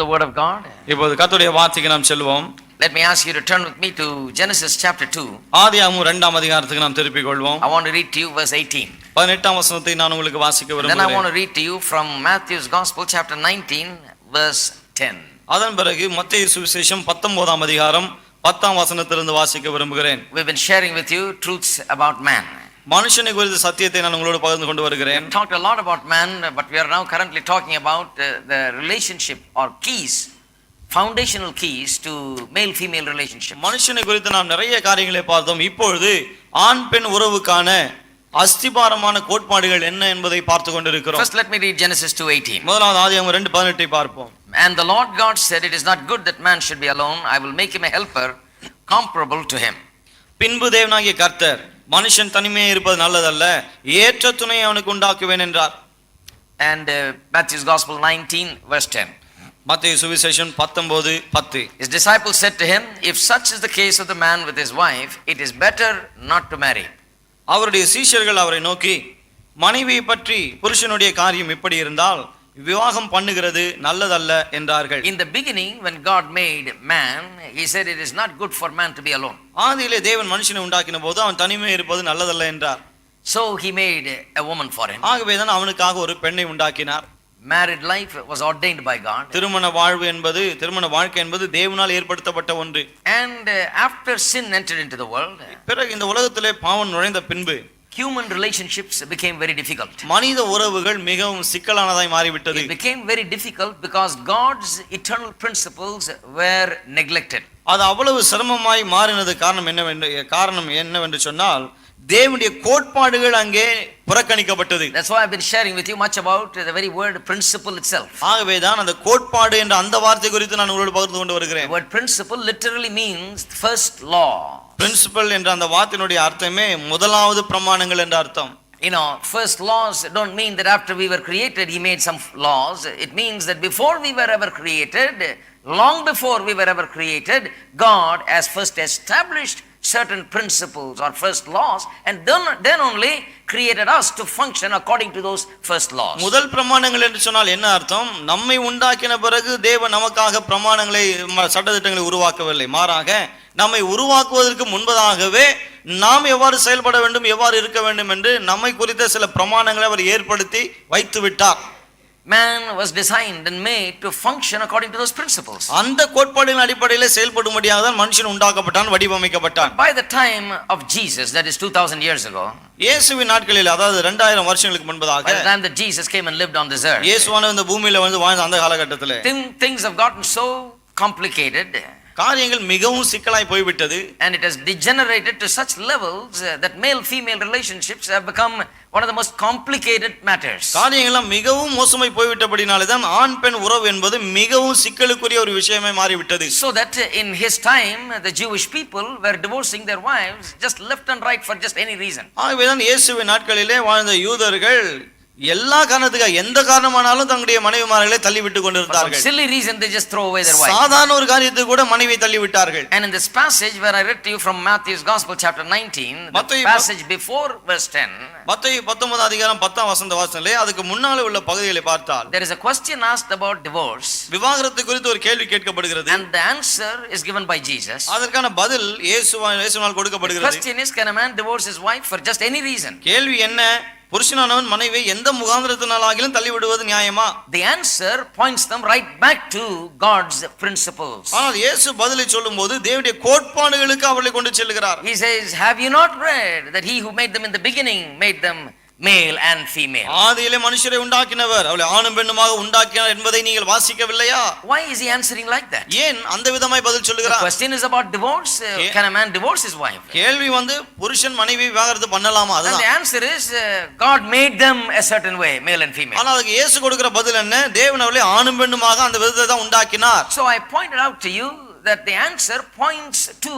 the word of God. இப்போது கர்த்தருடைய வார்த்தைக்கு நாம் செல்வோம். Let me ask you to turn with me to Genesis chapter 2. ஆதியாகமம் 2ஆம் அதிகாரத்துக்கு நாம் திருப்பிக் கொள்வோம். I want to read to you verse 18. 18ஆம் வசனத்தை நான் உங்களுக்கு வாசிக்க விரும்புகிறேன். Then I want to read to you from Matthew's Gospel chapter 19 verse 10. அதன் பிறகு மத்தேயு சுவிசேஷம் 19ஆம் அதிகாரம் 10ஆம் வசனத்திலிருந்து வாசிக்க விரும்புகிறேன். We've been sharing with you truths about man. மனுஷனை குறித்த சத்தியத்தை நான் உங்களோடு பகிர்ந்து கொண்டு வருகிறேன். We talked a lot about man, but we are now currently talking about the relationship or keys, foundational keys to male female relationship. மனுஷனை குறித்து நாம் நிறைய காரியங்களை பார்த்தோம். இப்பொழுது ஆண் பெண் உறவுக்கான அஸ்திபாரமான கோட்பாடுகள் என்ன என்பதை பார்த்து கொண்டிருக்கிறோம். First let me read Genesis 2:18. முதலாவது ஆதியாகமம் 2:18 பார்ப்போம். And the Lord God said, it is not good that man should be alone, I will make him a helper comparable to him. பின்பு தேவனாகிய கர்த்தர் மனுஷன் தனிமையே இருப்பது நல்லதல்ல, ஏற்ற துணையை அவனுக்கு உண்டாக்குவேன் என்றார். And Matthew's Gospel 19 verse 10. மத்தேயு சுவிசேஷம் 19:10. His disciples said to him, if such is the case of the man with his wife, it is better not to marry. அவருடைய சீஷர்கள் அவரை நோக்கி, மனைவியை பற்றி புருஷனுடைய காரியம் இப்படி இருந்தால் விவாகம் பண்ணுகிறது நல்லதல்ல என்றார்கள். In the beginning when God made man, he said it is not good for man to be alone. ஆதியிலே தேவன் மனுஷனை உண்டாக்கின போது அவன் தனிமையாக இருப்பது நல்லதல்ல என்றார். So he made a woman for him. ஆகவே தான் அவனுக்காக ஒரு பெண்ணை உண்டாக்கினார். Married life was ordained by God. திருமண வாழ்க்கை என்பது தேவனால் ஏற்படுத்தப்பட்ட ஒன்று. And after sin entered into the world, பிறகு இந்த உலகத்திலே பாவம் நுழைந்த பின்பு human relationships became very difficult. மனித உறவுகள் மிகவும் சிக்கலானதாய் மாறிவிட்டது. It became very difficult because God's eternal principles were neglected. அது அவ்வளவு சிரமமாய் மாறினது காரணம் என்னவென்று சொன்னால் தேவனுடைய கோட்பாடுகள் அங்கே புறக்கணிக்கப்பட்டது. That's why I've been sharing with you much about the very word principle itself. ஆகவே தான் அந்த கோட்பாடு என்ற அந்த வார்த்தை குறித்து நான் உங்களோடு பகிர்ந்து கொண்டு வருகிறேன். The word principle literally means first law. Principal என்ற அந்த வார்த்தையினுடைய அர்த்தமே முதலாவது பிரமாணங்கள் என்ற அர்த்தம். You know, first laws don't mean that after we were created he made some laws. It means that before we were ever created, long before we were ever created, God has first established certain principles or first laws and then only created us to function according to those first laws. முதல் பிரமாணங்கள் என்று சொன்னால் என்ன அர்த்தம்? நம்மை உண்டாக்கின பிறகு தேவன் நமக்காக பிரமாணங்களை சட்டதிட்டங்களை உருவாக்கவில்லை, மாறாக நம்மை உருவாக்குவதற்கு முன்பதாகவே நாம் எவ்வாறு செயல்பட வேண்டும், எவ்வாறு இருக்க வேண்டும் என்று நம்மை குறித்த சில பிரமாணங்களை அவர் ஏற்படுத்தி வைத்து விட்டார். Man was designed and made to function according to those principles. அந்த கோட்பாடுகளின் அடிப்படையில் செயல்படும்படியாக தான் மனுஷன் உண்டாக்கப்பட்டான், வடிவமைக்கப்பட்டான். By the time of Jesus, that is 2000 years ago, இயேசுவின் நாட்களில், அதாவது 2000 வருஷங்களுக்கு முன்பதாக, by the time that Jesus came and lived on this earth, இயேசுவானவர் இந்த பூமியில வந்து வாழ்ந்த அந்த காலகட்டத்தில் things have gotten so complicated, காரியங்கள் மிகவும் சிக்கலாய் போய்விட்டது. and it has degenerated to such levels that male female relationships have become one of the most complicated matters. காரியங்கள் மிகவும் மோசமாய் போய்விட்டபடினாலே தான் ஆண் பெண் உறவு என்பது மிகவும் சிக்கலுக்குரிய ஒரு விஷயமே மாறிவிட்டது. So that in his time the Jewish people were divorcing their wives just left and right for just any reason. ஆகவே தான் இயேசுவின் நாட்களிலே வாழ்ந்த யூதர்கள் எல்லா காரணத்துக்காக, எந்த காரணமானாலும் தங்களுடைய மனைவிமார்களை தள்ளி விட்டு கொண்டிருந்தார்கள். Silly reason they just throw away their wives. சாதாரண ஒரு காரியத்துக்கு கூட மனைவியை தள்ளி விட்டார்கள். And in this passage where I read to you from Matthew's Gospel chapter 19, the passage before verse 10, மத்தேயு 19 அதிகாரம் 10ஆம் வசன வாசனத்திலே அதுக்கு முன்னாலே உள்ள பகுதிகளை பார்த்தால் there is a question asked about divorce. விவாகரத்து குறித்து ஒரு கேள்வி கேட்கப்படுகிறது. And the answer is given by Jesus. அதற்கான பதில் இயேசுவால் கொடுக்கப்படுகிறது. The question is, can a man divorce his wife for just any reason? கேள்வி என்ன? புருஷனானவன் மனைவியை எந்த முகாந்திரத்தினாலாகிலும் தள்ளி விடுவது நியாயமா? The answer points them right back to God's principles. ஆனால் இயேசு பதிலை சொல்லும்போது தேவனுடைய கோட்பாடுகளுக்கு அவர்களை கொண்டு செல்கிறார். He says, have you not read that he who made them in the beginning made them male and female? ஆதியிலே மனுஷரை உண்டாக்கினவர் அவளை ஆணும் பெண்ணுமாக உண்டாக்கினார் என்பதை நீங்கள் வாசிக்கவில்லையா? Why is he answering like that? ஏன் அந்த விதமாய் பதில் சொல்லுகிறார்? The question is about divorce. Can a man divorce his wife? கேள்வி வந்து புருஷன் மனைவி விவாகரத்து பண்ணலாமா? அதுதான். And the answer is God made them a certain way, male and female. ஆனால் அதுக்கு இயேசு கொடுக்கிற பதில் என்ன? தேவன் அவளை ஆணும் பெண்ணுமாக அந்த விதத்தை தான் உண்டாக்கினார். So I pointed out to you that the answer points to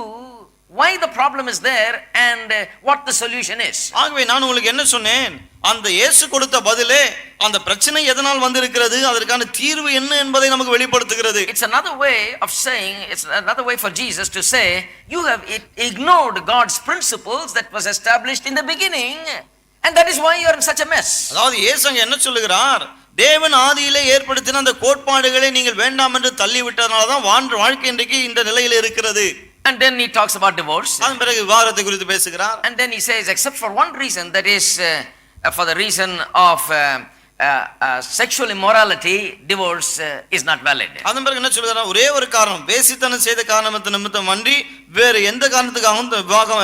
why the problem is there and what the solution is. ஆகவே நான் உங்களுக்கு என்ன சொன்னேன்? அந்த இயேசு கொடுத்த பதிலே அந்த பிரச்சனை எதனால் வந்திருக்கிறது, அதற்கான தீர்வு என்ன என்பதை நமக்கு வெளிப்படுத்துகிறது. It's another way of saying, it's another way for Jesus to say, you have ignored God's principles that was established in the beginning, and that is why you are in such a mess. அதாவது இயேசு அங்க என்ன சொல்லுகிறார்? தேவன் ஆதியிலே ஏற்படுத்தின அந்த கோட்பாடுகளை நீங்கள் வேண்டாம் என்று தள்ளிவிட்டதனால தான் வாழ்க்கை இன்றைக்கு இந்த நிலையில் இருக்கிறது. And then he talks about divorce. அதன் பிறகு விவாகரத்தை குறித்து பேசுகிறார். And then he says, except for one reason, that is for the reason of sexual immorality, divorce is not valid. அதன் பிறகு என்ன சொல்கிறார்? ஒரே ஒரு காரணம், வேசித்தனம் செய்த காரணத்து நிமித்தம் அன்றி வேறு எந்த காரணத்துக்காகவும்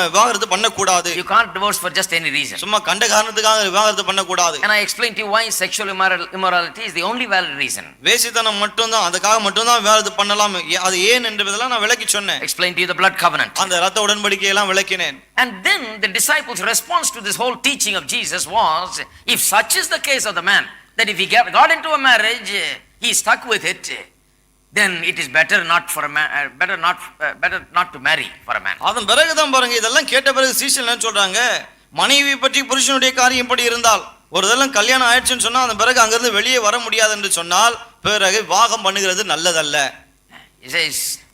விவாகரத்து பண்ணக்கூடாது. You can't divorce for just any reason. சும்மா கண்ட காரணத்துக்காக விவாகரத்து பண்ணக்கூடாது. And I explained to you why sexual immorality is the only valid reason. வேசித்தனம் மட்டும்தான், அதுக்காக மட்டும்தான் விவாகரத்து பண்ணலாம். அது ஏன் என்பதெல்லாம் நான் விளக்கி சொன்னேன். Explained to you the blood covenant. அந்த இரத்த உடன்படிக்கையை எல்லாம் விளக்கினேன். And then the disciples' response to this whole teaching of Jesus was, if such is the case of the man, that if he got into a marriage, he stuck with it, then it is better not for a man, better not to marry for a man. அதன் பிறகு தான் பாருங்க, இதெல்லாம் கேட்ட பிறகு சீஷர்கள் என்ன சொல்றாங்க? மனைவி பற்றி புருஷனுடைய காரியம் எப்படி இருந்தால், ஒரு தடவை கல்யாணம் ஆயிடுச்சுன்னு சொன்னா அந்த பிறகு அங்கிருந்து வெளியே வர முடியாது என்று சொன்னால் பிறகு விவாகம் பண்ணுகிறது நல்லதல்ல.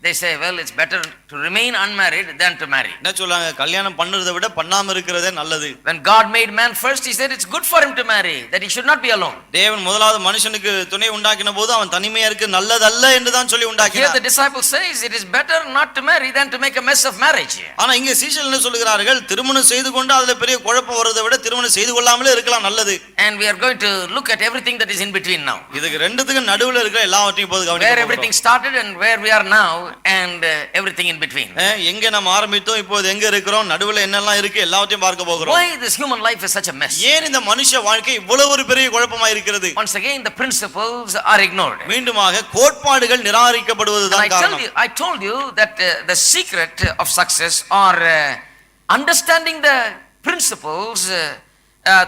They say, well, it's better to remain unmarried than to marry. என்ன சொல்றாங்க? கல்யாணம் பண்றதை விட பண்ணாம இருக்கிறதே நல்லது. When God made man first, he said it's good for him to marry, that he should not be alone. தேவன் முதலாவது மனுஷனுக்கு துணை உண்டாக்கின போது அவன் தனிமையா இருக்க நல்லதல்ல என்று தான் சொல்லி உண்டாக்கினார். Here the disciple says it is better not to marry than to make a mess of marriage. ஆனா இங்க சீஷர்கள் என்ன சொல்கிறார்கள்? திருமணம் செய்து கொண்டு அதுல பெரிய குழப்பம் வரதை விட திருமணம் செய்து கொள்ளாமலே இருக்கலாம் நல்லது. And we are going to look at everything that is in between now. இதுக்கு ரெண்டுத்துக்கு நடுவுல இருக்கிற எல்லாவற்றையும் போது கவனிக்க Where everything started and where we are now and everything in between. எங்க நாம் ஆரம்பித்தோம், இப்போது எங்க இருக்கிறோம், நடுவுல என்னெல்லாம் இருக்கு எல்லாவற்றையும் பார்க்க போகிறோம். Why this human life is such a mess? ஏன் இந்த மனுஷ வாழ்க்கை இவ்வளவு ஒரு பெரிய குழப்பமா இருக்கிறது? Once again the principles are ignored. மீண்டுமாக கோட்பாடுகள் நிராகரிக்கப்படுவதுதான் காரணம். I told you that the secret of success or understanding the principles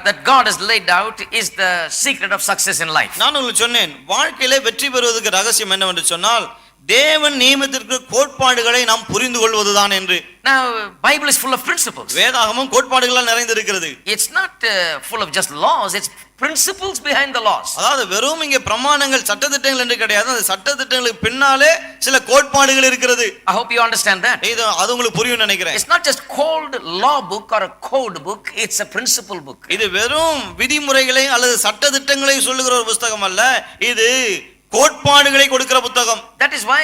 that God has laid out is the secret of success in life. நான் உங்களுக்கு சொன்னேன், வாழ்க்கையிலே வெற்றி பெறுவதற்கு ரகசியம் என்னவென்று சொன்னால் தேவன் நியமித்திருக்கிற கோட்பாடுகளை நாம் புரிந்து கொள்வதுதான் என்று. Now Bible is full of principles. வேதாகமம் கோட்பாடுகளால் நிறைந்திருக்கிறது. It's not full of just laws, it's principles behind the laws. அதாவது வெறும் இங்கே பிரமாணங்கள் சட்டதிட்டங்கள் என்று கிடையாது, அந்த சட்டதிட்டங்களுக்கு பின்னாலே சில கோட்பாடுகள் இருக்கிறது. I hope you understand that. அது உங்களுக்கு புரியும் நினைக்கிறேன். It's not just called law book or a code book, it's a principle book. இது வெறும் விதிமுறைகளை அல்லது சட்டதிட்டங்களை சொல்லுகிற ஒரு புத்தகம் அல்ல, இது கோட்பாடுகளை கொடுக்கிற புத்தகம். That is why,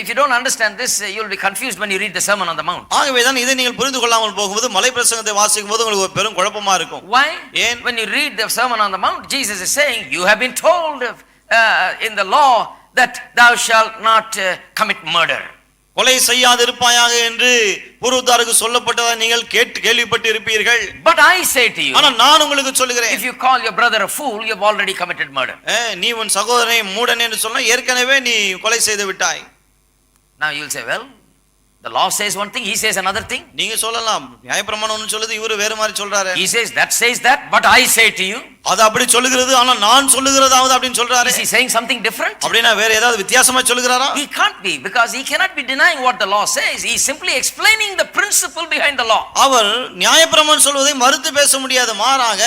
if you don't understand this, you will be confused when you read the Sermon on the Mount. ஆகவேதான் இதை நீங்கள் புரிந்து கொள்ளாமல் போகும்போது மலை பிரசங்கத்தை வாசிக்கும்போது உங்களுக்கு ஒரு பெரும் குழப்பமா இருக்கும். Why? ஏன்? When you read the Sermon on the Mount, Jesus is saying, you have been told in the law that thou shalt not commit murder. கொலை செய்யாதிருப்பாயாக என்று பூர்வத்தாருக்கு சொல்லப்பட்டதை நீங்கள் கேள்விப்பட்டு இருப்பீர்கள். But I say to you, ஆனா நான் உங்களுக்கு சொல்லுகிறேன், if you call your brother a fool, you have already committed murder. நீ உன் சகோதரனை மூடன் என்று சொன்னா ஏற்கனவே நீ கொலை செய்து விட்டாய். Now you will say, well, the law says one thing, he says another thing. நீங்க சொல்லலாம், நியாயப்பிரமாணம் ஒன்னு சொல்லுது, இவரு வேற மாதிரி சொல்றாரு. He says that, but I say to you. அது அப்படி சொல்லுகிறது, ஆனா நான் சொல்லுகிறதாவது அப்படினு சொல்றாரு. Is he saying something different? அப்படினா வேற ஏதாவது வித்தியாசமா சொல்லுகிறாரா? He can't be, because he cannot be denying what the law says. He is simply explaining the principle behind the law. அவர் நியாயப்பிரமாணம் சொல்வதை மறுத்து பேச முடியாது, மாறாக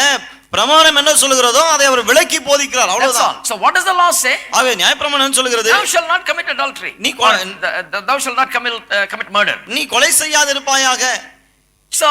பிரமாணம் என்ன சொல்லுகிறதோ அதை அவர் விளக்கி போதிக்கிறார், அவ்வளவுதான். So what does the law say? ஆவே நியாயப்பிரமாணம் என்ன சொல்லுகிறது? Thou shalt not commit adultery. Thou shalt not commit murder. நீ கொலை செய்யாதிருப்பாயாக. So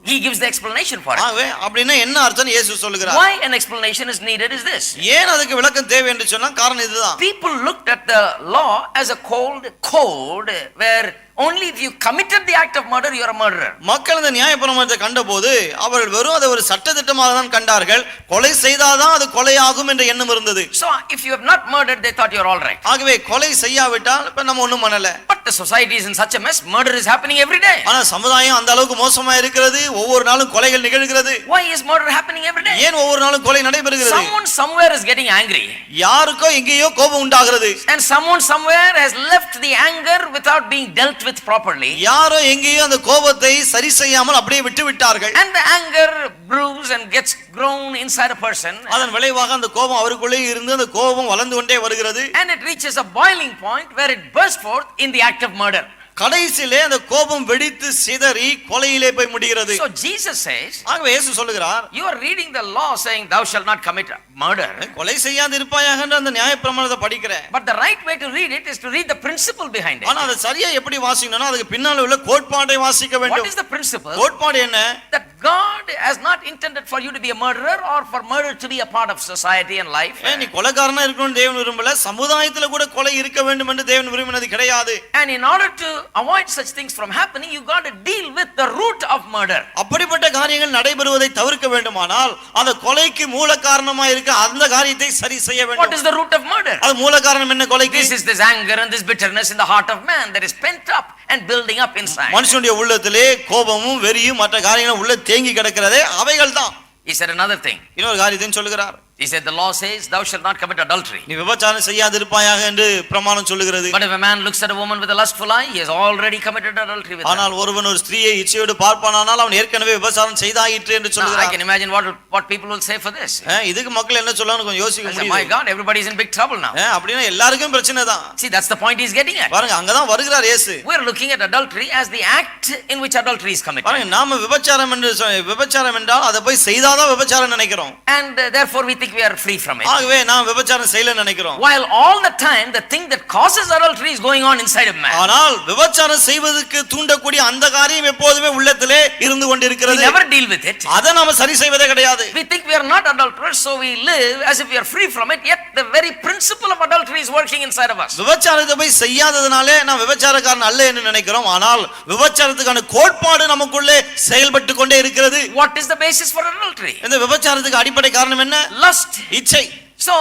he gives the explanation for it. ஆவே அப்படினா என்ன அர்த்தம் இயேசு சொல்லுகிறார். Why an explanation is needed is this. ஏன் அதுக்கு விளக்கம் தேவை என்று சொன்னா காரணம் இதுதான். People looked at the law as a cold code where only if you committed the act of murder you are a murderer. மக்கள் இந்த நியாயப்பிரமாணத்தை கண்டபோது அவர்கள் வெறும் அதை ஒரு சட்டதிட்டமாக தான் கண்டார்கள், கொலை செய்தாதான் அது கொலையாகும் என்ற எண்ணம் இருந்தது. So if you have not murdered, they thought you are all right. ஆகவே கொலை செய்யாவிட்டால் இப்ப நம்ம ஒண்ணும் பண்ணல. But the society is in such a mess, murder is happening every day. ஆனா சமுதாயம் அந்த அளவுக்கு மோசமா இருக்கிறது, ஒவ்வொரு நாளும் கொலைகள் நிகழ்கிறது. Why is murder happening every day? ஏன் ஒவ்வொரு நாளும் கொலை நடைபெறுகிறது? Someone somewhere is getting angry. யாருக்கோ எங்கேயோ கோபம் உண்டாகிறது. And someone somewhere has left the anger without being dealt with properly. யாரோ எங்கேயோ அந்த கோபத்தை சரி செய்யாமல் அப்படியே விட்டு விட்டார்கள். And the anger brews and gets grown inside a person. அதன் விளைவாக அந்த கோபம் அவருக்குள்ளே இருந்து அந்த கோபம் வளர்ந்து கொண்டே வருகிறது. And it reaches a boiling point where it bursts forth in the act of murder. கடைசியிலே அந்த கோபம் வெடித்து சிதறி கொலையிலே போய் முடிகிறது. So Jesus says, ஆகவே இயேசு சொல்லுகிறார், you are reading the law saying thou shalt not commit murder. கொலை செய்யாதிருப்பாயாக என்ற அந்த நியாயப்பிரமாணத்தை படிக்கிற. But the right way to read it is to read the principle behind it. ஆனா அதை சரியா எப்படி வாசிக்கணும்னா அதுக்கு பின்னால உள்ள கோட்பாட்டை வாசிக்க வேண்டும். What is the principle? கோட்பாடு என்ன? That God has not intended for you to be a murderer or for murder to be a part of society and life. நீ கொலைகாரனா இருக்கணும்னு தேவன் விரும்பல, சமுதாயத்துல கூட கொலை இருக்க வேண்டும் என்று தேவன் விரும்பினது கிடையாது. And in order to avoid such things from happening, you got to deal with the root of murder. அப்படிப்பட்ட காரியங்கள் நடைபெறுவதை தவிர்க்க வேண்டுமானால் அந்த கொலைக்கு மூல காரணமா இருக்க அந்த காரியத்தை சரி செய்ய வேண்டும். What is the root of murder? அது மூல காரணம் என்ன கொலைக்கு? This is this anger and this bitterness in the heart of man that is pent up and building up inside. மனுஷனுடைய உள்ளத்திலே கோபமும் வெறியும் மற்ற காரியங்களும் உள்ள தேங்கி கிடக்கிறதே அவைகள் தான். He said another thing. இன்னொரு காரியத்தையும் சொல்லுகிறார். He said the law says thou shalt not commit adultery. நீ விபச்சாரம் செய்யாதிருப்பாயாக என்று பிரமாணம் சொல்லுகிறது. But if a man looks at a woman with a lustful eye, he has already committed adultery with her. ஆனால் ஒருவன் ஒரு ஸ்திரியை இச்சையோடு பார்ப்பானானால் அவன் ஏற்கனவே விபச்சாரம் செய்தாயிற்று என்று சொல்லுகிறார். I can imagine what people will say for this. இதுக்கு மக்கள் என்ன சொல்றாங்கன்னு கொஞ்சம் யோசிக்க முடியுது. My God, everybody is in big trouble now. அப்படினா எல்லாருக்கும் பிரச்சனை தான். See, that's the point he's getting at. பாருங்க அங்க தான் வருகிறார் இயேசு. We are looking at adultery as the act in which adultery is committed. பாருங்க நாம விபச்சாரம் என்றால் அதை போய் செய்தாதான் விபச்சாரம் நினைக்கிறோம். And therefore we think we are free from it. ஆகவே நாம் விபச்சாரம் செய்யல நினைக்கிறோம். While all the time the thing that causes adultery is going on inside of man. ஆனால் விபச்சாரம் செய்வதற்கு தூண்டக்கூடிய அந்த காரியம் எப்போதுமே உள்ளத்திலே இருந்து கொண்டிருக்கிறது. We never deal with it. அதை நாம சரி செய்வதே கிடையாது. We think we are not adulterers, so we live as if we are free from it, yet the very principle of adultery is working inside of us. விபச்சாரத்தை போய் செய்யாததனாலே நாம் விபச்சாரக்காரன் அல்ல என்று நினைக்கிறோம். ஆனால் விபச்சாரத்துக்கான கோட்பாடு நமக்குள்ளே செயல்பட்டு கொண்டே இருக்கிறது. What is the basis for adultery? இந்த விபச்சாரத்துக்கு அடிப்படை காரணம் என்ன? Lust. இச்சை. So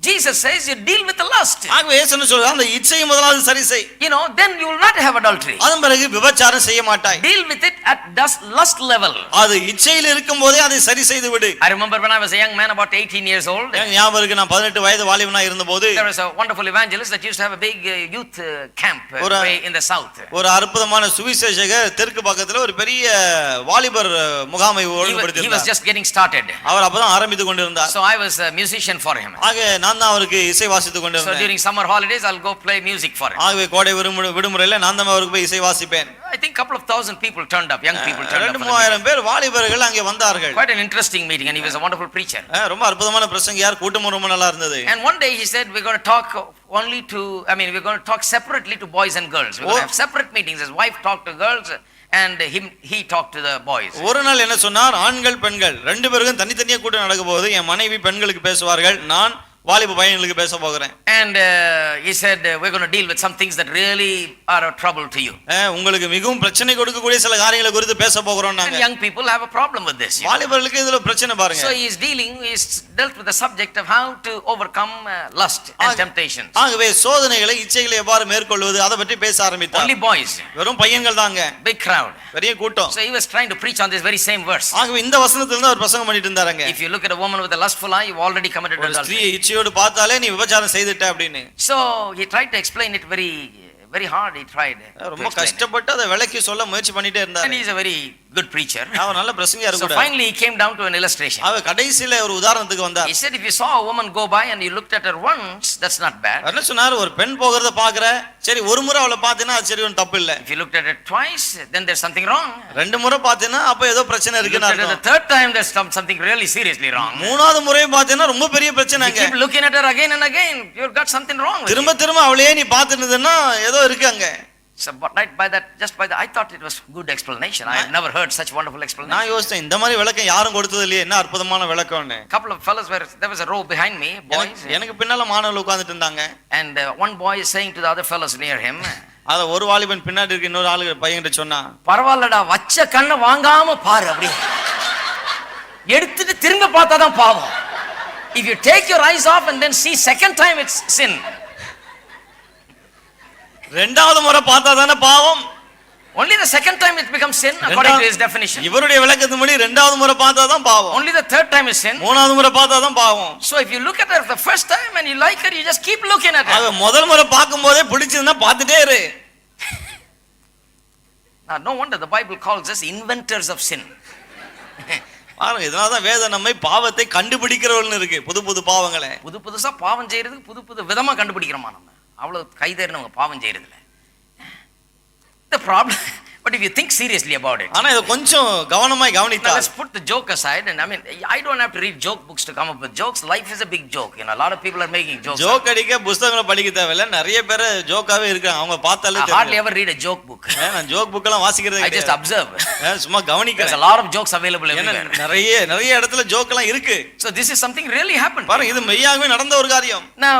Jesus says you deal with the lust. ஆகவே இயேசு சொல்றார் அந்த இச்சையை முதலாவது சரி செய். You know, then you will not have adultery. அதன் பிறகு விபச்சாரம் செய்ய மாட்டாய். Deal with it at lust level. அது இச்சையில் இருக்கும்போதே அதை சரி செய்து விடு. I remember when I was a young man about 18 years old. ஞாபகம் இருக்கு நான் 18 வயது வாலிபனா இருந்தபோது there was a wonderful evangelist that used to have a big youth camp in the south. ஒரு அற்புதமான சுவிசேஷகர் தெற்கு பக்கத்துல ஒரு பெரிய வாலிபர் முகாமை ஒழுங்குபடுத்தினார். He was just getting started. அவர் அப்பதான் ஆரம்பித்து கொண்டிருந்தார். So I was a musician for him. ஆக நான் தான் அவருக்கு இசை வாசித்து கொண்டிருந்தேன். So during summer holidays I'll go play music for him. ஆகவே கோடை விடுமுறையில நான் தான் அவருக்கு போய் இசை வாசிப்பேன். I think couple of thousand people turned up, young people turned up. 2,000 பேர் வாலிபர்கள் அங்கே வந்தார்கள். Quite an interesting meeting and he was a wonderful preacher. ரொம்ப அற்புதமான பிரசங்கியார், கூட்டமும் ரொம்ப நல்லா இருந்தது. And one day he said we're going to talk we're going to talk separately to boys and girls. We're going to have separate meetings. His wife talked to girls and he talked to the boys. ஒரு நாள் என்ன சொன்னார், ஆண்கள் பெண்கள் ரெண்டு பேருக்கும் தனித்தனியா கூட்டம் நடக்க போகுது. என் மனைவி பெண்களுக்கு பேசுவார்கள், நான் வாலிப பையன்களுக்கு பேச போகிறேன். And he said we're going to deal with some things that really are a trouble to you. உங்களுக்கு மிகவும் பிரச்சனை கொடுக்கக்கூடிய சில காரியங்களை குறித்து பேச போகிறோம் நாங்க. And young people have a problem with this. வாலிபர்களுக்கு இதுல பிரச்சனை பாருங்க. So he is dealt with the subject of how to overcome lust and temptations. ஆகவே சோதனைகளை இச்சைகளை எவ்வாறு மேற்கொள்வது அதை பற்றி பேச ஆரம்பித்தார். Only boys. வெறும் பையன்கள் தாங்க. Big crowd. பெரிய கூட்டம். So he was trying to preach on this very same verse. ஆகவே இந்த வசனத்துல இருந்து அவர் பிரசங்கம் பண்ணிட்டு இருந்தாருங்க. If you look at a woman with a lustful eye, you've already committed adultery. இச்சையோடு பார்த்தாலே நீ விபச்சாரம் செய்துட்ட அப்படினு. So he tried to explain it very hard. He tried. ரொம்ப கஷ்டப்பட்டு அதை விளக்கி சொல்ல முயற்சி பண்ணிட்டே இருந்தார். And he is a very good preacher. அவர் நல்ல பிரசங்கியார் கூட. So finally he came down to an illustration. அவர் கடைசில ஒரு உதாரணத்துக்கு வந்தார். He said if you saw a woman go by and you looked at her once, that's not bad. என்ன சொன்னார், ஒரு பெண் போகிறத பாக்குற, சரி ஒரு முறை அவளை பார்த்தேனா அது சரி ஒண்ணும் தப்பு இல்ல. If you looked at her twice, then there's something wrong. ரெண்டு முறை பார்த்தேனா அப்ப ஏதோ பிரச்சனை இருக்குன்னு அர்த்தம். The third time there's something really seriously wrong. மூணாவது முறையும் பார்த்தேனா ரொம்ப பெரிய பிரச்சனைங்க. You keep looking at her again and again, you've got something wrong with திரும்ப திரும்ப அவளையே நீ பார்த்துட்டேன்னா ஏதோ இருக்கு அங்க. So but I thought it was good explanation. I had never heard such wonderful explanation. நான் யோசிச்சேன் இந்த மாதிரி விளக்கம் யாரும் கொடுத்தது இல்லையே, என்ன அற்புதமான விளக்கம்னு. Couple of fellows there was a row behind me, boys. எனக்கு பின்னால மாணவர்கள் உட்கார்ந்துட்டு இருந்தாங்க. And one boy is saying to the other fellows near him. அத ஒரு வாலிபன் பின்னாடி இருக்க இன்னொரு ஆளு பையன்கிட்ட சொன்னா, பரவாயில்லடா வச்ச கண்ணை வாங்காம பாரு அப்படி. எடுத்துட்டு திரும்ப பார்த்தாதான் பாவம். If you take your eyes off and then see second time, it's sin. ரெண்டாவது முறை பார்த்தாதானே பாவம். Only the second time it becomes sin according to his definition. இவருடைய விளக்கத்தின்படி ரெண்டாவது முறை பார்த்தாதான் பாவம். Only the third time is sin. மூணாவது முறை பார்த்தாதான் பாவம். So if you look at her the first time and you like her, you just keep looking at her. அவ முதல் முறை பாக்கும்போதே பிடிச்சதுன்னா பார்த்துட்டே இரு. Now no wonder the Bible calls us inventors of sin. பாருங்க, இதனாலதான் வேதம் நம்மை பாவத்தை கண்டுபிடிக்கிறவள்னு இருக்கு. புது பாவங்களை புதுசா பாவம் செய்யறதுக்கு புது விதமா கண்டுபிடிக்கிறோமா நம்ம. அவ்வளவு கைதேறினவங்க பாவம் செய்யறதுல. The But if you think seriously about it, ஆனா இத கொஞ்சம் கவனமாய் now கவனித்தால் let's put the joke aside. And I mean, I don't have to read joke books to come up with jokes. Life is a big joke. You know, a lot of people are making jokes. Joke அடிக்க புத்தகங்களை படிக்க தேவையில்ல, நிறைய பேர் ஜோக்காவே இருக்காங்க. அவங்க பார்த்தாலே I hardly தெரியும். ever read a joke book. நான் ஜோக் புக் எல்லாம் வாசிக்கிறதே I just கிடையாது. observe. சும்மா There's கவனிக்கிறேன். a lot of jokes available ஏன்னா everywhere. நிறைய இடத்துல ஜோக் எல்லாம் இருக்கு. So this is something really happened. பாருங்க, இது மெய்யாகவே நடந்த ஒரு காரியம். Now,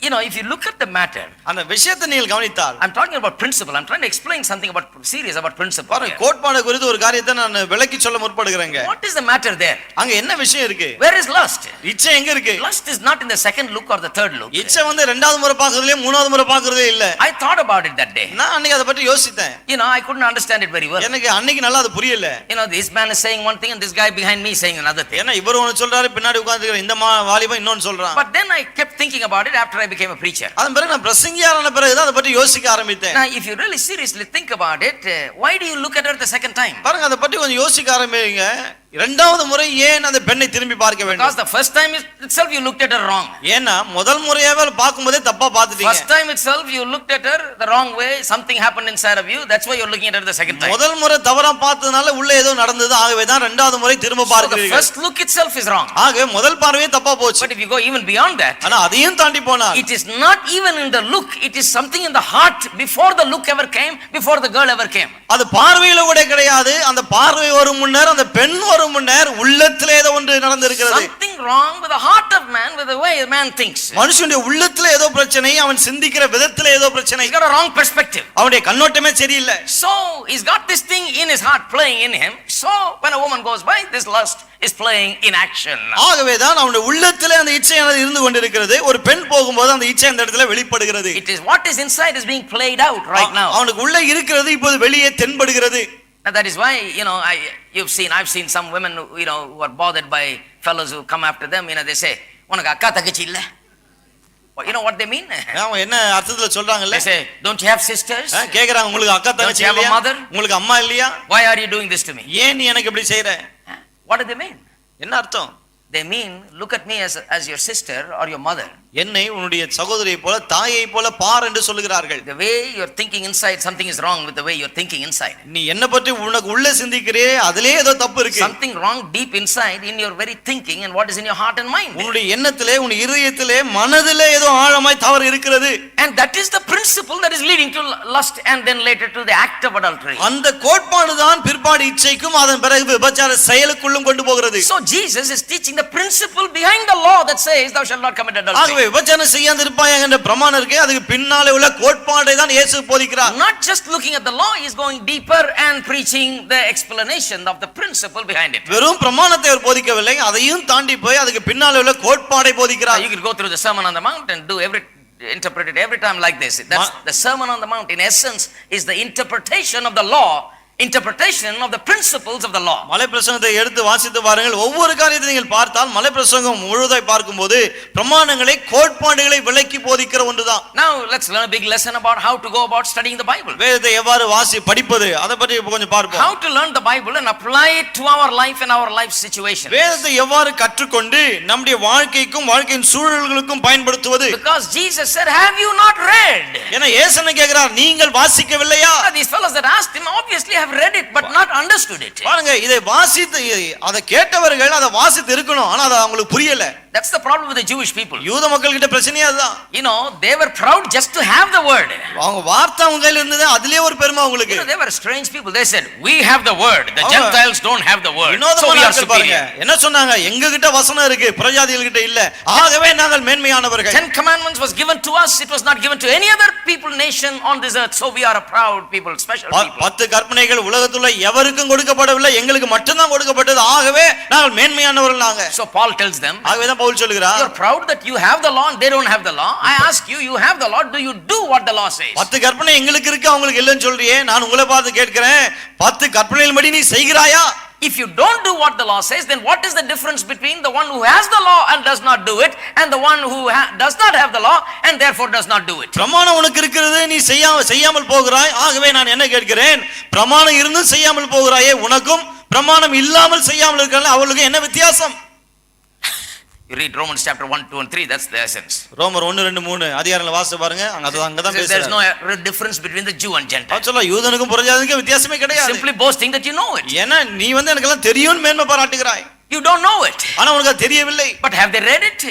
you know, if you look at the matter, அந்த விஷயத்தை நீங்கள் கவனித்தால், I'm talking about principle. I'm trying to explain something about serious about principle. பாருங்க, here. கோட்பாடு குறித்து ஒரு காரியத்தை நான் விளக்கி சொல்ல முற்படுகிறேங்க. What is the matter there? அங்க என்ன விஷயம் இருக்கு? Where is lust? இச்சை எங்க இருக்கு? Lust is not in the second look or the third look. இச்சை வந்து இரண்டாவது முறை பார்க்கறதுலயே மூணாவது முறை பார்க்கறதே இல்ல. I thought about it that day. நான் அன்னைக்கு அத பத்தி யோசித்தேன். You know, I couldn't understand it very well. எனக்கு அன்னைக்கு நல்லா அது புரியல. You know, this man is saying one thing and this guy behind me is saying another thing. ஏன்னா இவர் ஒன்னு சொல்றாரு, பின்னாடி உட்கார்ந்திருக்கிற இந்த வாலிபன் இன்னொன்னு சொல்றான். But then I kept thinking about it after I became a preacher. அதன் பிறகு நான் பிரசங்கியாரான பிறகு தான் அத பத்தி யோசிக்க ஆரம்பித்தேன். Now, if you really seriously think about it, why do you look at her the second time? பாருங்க, அத பத்தி கொஞ்சம் யோசிக்க ஆரம்பிங்க. இரண்டாவது முறை ஏன் அந்த பெண்ணை திரும்பி பார்க்க வேண்டும்? Because the first time itself you looked at her wrong. ஏன்னா முதல் முறையாவே பாக்கும்போதே தப்பா பார்த்துட்டீங்க. First time itself you looked at her the wrong way. Something happened inside of you. That's why you're looking at her the second time. முதல் முறை தவறா பார்த்ததனால உள்ள ஏதோ நடந்தது, ஆகவே தான் இரண்டாவது முறை திரும்ப So the பார்க்கிறீர்கள். first look itself is wrong. ஆகவே முதல் பார்வையே தப்பா போச்சு. But if you go even beyond that, ஆனா அதையும் தாண்டி போனா it is not even in the look. It is something in the heart before the look ever came, before the girl ever came. அது பார்வையில கூட கிடையாது. அந்த பார்வை வரும் முன்னர், அந்த பெண் வரும் முன்னர் உள்ளத்திலே ஏதோ ஒன்று நடந்திருக்கிறது. Something wrong with the heart of man, with the way a man thinks. மனுஷனுடைய உள்ளத்திலே ஏதோ பிரச்சனை, அவன் சிந்திக்கிற விதத்திலே ஏதோ பிரச்சனை. He's got a wrong perspective. அவனுடைய கண்ணோட்டமே சரியில்லை. So he's got this thing in his heart playing in him. So when a woman goes by, this lust is playing in action. ஆகவே தான் அவனுடைய உள்ளத்திலே அந்த இச்சையானது இருந்து கொண்டிருக்கிறது. ஒரு பெண் போகும்போது அந்த இச்சை அந்த இடத்துல வெளிப்படுகிறது. It is what is inside is being played out right now. அவனுக்கு உள்ள இருக்கிறது இப்போது வெளியே தென்படுகிறது. And that is why, you know, I've seen some women who, you know, who are bothered by fellows who come after them. You know, they say, "Unakku akka thakachi illa." You know what they mean? அவங்க என்ன அர்த்தத்துல சொல்றாங்கல்ல? They say, "Don't you have sisters? கேக்குறாங்க, உங்களுக்கு அக்கா தங்கச்சி Don't you have a இல்லையா? mother? உங்களுக்கு அம்மா இல்லையா? Why are you doing this to me?" ஏன் நீ எனக்கு இப்படி செய்யற? What do they mean? என்ன அர்த்தம்? They mean, look at me as your sister or your mother. என்னை உன்னுடைய சகோதரியை போல தாயை போல பார் என்று சொல்லுகிறார்கள். The way you're thinking inside, something is wrong with the way you're thinking inside. நீ என்ன பற்றி உனக்கு உள்ள சிந்திக்கிறே, அதிலே ஏதோ தப்பு இருக்கு. Something wrong deep inside in your very thinking and what is in your heart and mind. உன்னுடைய எண்ணத்திலே, உன் இதயத்திலே, மனதிலே ஏதோ ஆழமாய் தவறு இருக்கிறது. And that is the principle that is leading to lust and then later to the act of adultery. அந்த கோட்பாடு தான் பிற்பாடு இச்சைக்கும் அதன் பிறகு விபச்சார செயலுக்குள்ளும் கொண்டு போகிறது. So Jesus is teaching the principle behind the law that says thou shalt not commit adultery. விபச்சாரம் செய்யாதிருப்பாய் என்ற பிரமாணம் இருக்கே, அதுக்கு பின்னாலே உள்ள கோட்பாடை தான் இயேசு போதிக்கிறார். Not just looking at the law, he is going deeper and preaching the explanation of the principle behind it. வெறும் பிரமாணத்தை அவர் போதிக்கவில்லை, அதையும் தாண்டி போய் அதுக்கு பின்னாலே உள்ள கோட்பாடை போதிக்கிறார். You could go through the Sermon on the Mount and interpret it every time like this. That's the Sermon on the Mount in essence is the interpretation of the law, interpretation of the principles of the law. மலை பிரசங்கத்தை எடுத்து வாசித்து பாருங்கள். ஒவ்வொரு காரியத்தை நீங்கள் பார்த்தால் மலை பிரசங்கம் முழுவதை பார்க்கும்போது பிரமாணங்களை, கோட்பாடுகளை விளக்கி போதிக்கிற ஒன்றுதான். Now let's learn a big lesson about how to go about studying the Bible. வேதத்தை எவ்வாறு படிப்பது, அதை பற்றி கொஞ்சம் பார்ப்போம். How to learn the Bible and apply it to our life and our life situation. வேதத்தை எவ்வாறு கற்றுக்கொண்டு நம்முடைய வாழ்க்கைக்கும் வாழ்க்கையின் சூழல்களுக்கும் பயன்படுத்துவது. Because Jesus said, "Have you not read?" ஏன்னா இயேசு கேக்குறார், நீங்கள் வாசிக்கவில்லையா? These fellows that asked him obviously have read it but not understood it. பாருங்க, இதை வாசித்து அதை கேட்டவர்கள் அதை வாசித்து இருக்கணும், ஆனா அது அவங்களுக்கு புரியல. That's the problem with the Jewish people. யூத மக்கள் கிட்ட பிரச்சனையே அதுதான். You know, they were proud just to have the word. அவங்க வார்த்தை அவங்க கையில இருந்தது, அதிலே ஒரு பெருமை அவங்களுக்கு. You know, they were strange people. They said, "We have the word. The Gentiles don't have the word." So we are superior. என்ன சொன்னாங்க? எங்க கிட்ட வசனம் இருக்கு, பிரஜாதிகள் கிட்ட இல்ல, ஆகவே நாங்கள் மேன்மையானவர்கள். 10 commandments was given to us, it was not given to any other people, nation on this earth. So we are a proud people, special people. 10 கற்பனைகள் உலகத்துல எவருக்கும் கொடுக்கப்படவில்லை, எங்களுக்கு மட்டும்தான் கொடுக்கப்பட்டது, ஆகவே நாங்கள் மேன்மையானவர்கள் நாங்க. So Paul tells them, ஆகவே தான் பவுல் சொல்கிறார், you're proud that you have the law and they don't have the law. I ask you, you have the law, do you do what the law says? 10 கற்பனை எங்களுக்கு இருக்கு, அவங்களுக்கு இல்லன்னு சொல்றியே, நான் உங்களை பார்த்து கேட்கிறேன், 10 கற்பனைகளின்படி நீ செய்கிறாயா? If you don't do what the law says, then what is the difference between the one who has the law and does not do it and the one who does not have the law and therefore does not do it? பிரமாணம் உனக்கு இருக்கிறது, நீ செய்யாமல் போகிறாய், ஆகவே நான் என்ன கேட்கிறேன், பிரமாணம் இருந்தும் செய்யாமல் போகிறாயே, உனக்கும் பிரமாணம் இல்லாமல் செய்யாமல் இருக்கறதுல அவளுக்கு என்ன வித்தியாசம்? You read Romans chapter 1, 2 and 3, that's the essence. ரோமர் 1 2 3 அதிகாரங்களை வாசிச்சு பாருங்க, அங்கதான் There's பேசுறாரு. no difference between the Jew and Gentile. அவன் சொல்ல யூதனுக்கும் புறஜாதிக்கும் வித்தியாசமே கிடையாது. Simply boasting that you know it. ஏன்னா நீ எனக்கெல்லாம் தெரியும்னு மேன்மை பாராட்டுகிறாய். You don't know it. ஆனா உனக்கு அது தெரியவில்லை. But have they read it?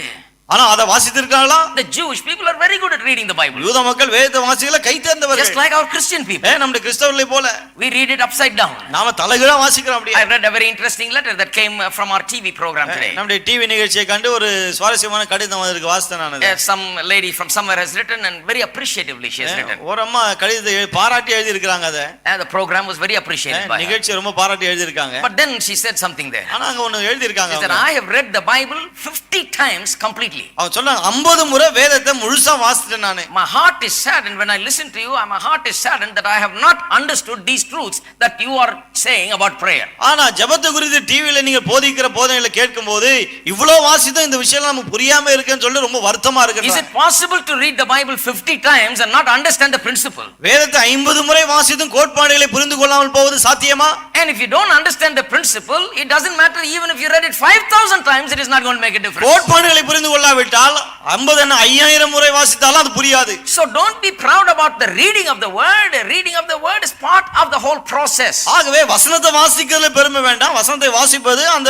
ஆனா அத வாசித்திருக்காங்களா? The Jewish people are very good at reading the Bible. யூத மக்கள் வேதத்தை வாசிக்கல கை தேர்ந்தவர்கள். Just like our Christian people. நம்முடைய கிறிஸ்தவர்களை போல. We read it upside down. நாம தலைகீழா வாசிக்கிறோம் அப்படியே. I read a very interesting letter that came from our TV program today. நம்முடைய டிவி நிகழ்ச்சியை கண்டு ஒரு சுவாரஸ்யமான கடிதம் வந்திருக்கு, வாசித்தேன் நான் அதை. Some lady from somewhere has written and very appreciatively she has written. ஒரு அம்மா கடிதத்தை பாராட்டி எழுதி இருக்காங்க அத. The program was very appreciated by her. நிகழ்ச்சி ரொம்ப பாராட்டி எழுதி இருக்காங்க. But then she said something there. ஆனா அங்க ஒன்னு எழுதி இருக்காங்க. She said, I have read the Bible 50 times completely. அவ சொன்னாங்க 50 முறை வேதத்தை முழுசா வாசிட்டேன் நானு. My heart is saddened when I listen to you. My heart is saddened that I have not understood these truths that you are saying about prayer. ஆனா ஜெபத்தை குறித்து டிவில நீங்க போதிக்கிற போதனைகளை கேட்கும்போது இவ்வளவு வாசித்தோம் இந்த விஷயம் நமக்கு புரியாம இருக்குன்னு சொல்லி ரொம்ப வருத்தமா இருக்கு. Is it possible to read the Bible 50 times and not understand the principle? வேதத்தை 50 முறை வாசித்தும் கோட்பாடுகளை புரிந்து கொள்ளாமல் போவது சாத்தியமா? And if you don't understand the principle, it doesn't matter even if you read it 5,000 times, it is not going to make a difference. கோட்பாடுகளை புரிந்து கொள்ளாவிட்டால் 50 என்ன 5000 முறை வாசித்தாலும் அது புரியாது. So don't be proud about the reading of the word. Reading of the word is part of the whole process. ஆகவே வசனத்தை வாசிக்கிறதுல பெருமை வேண்டாம். வசனத்தை வாசிப்பது அந்த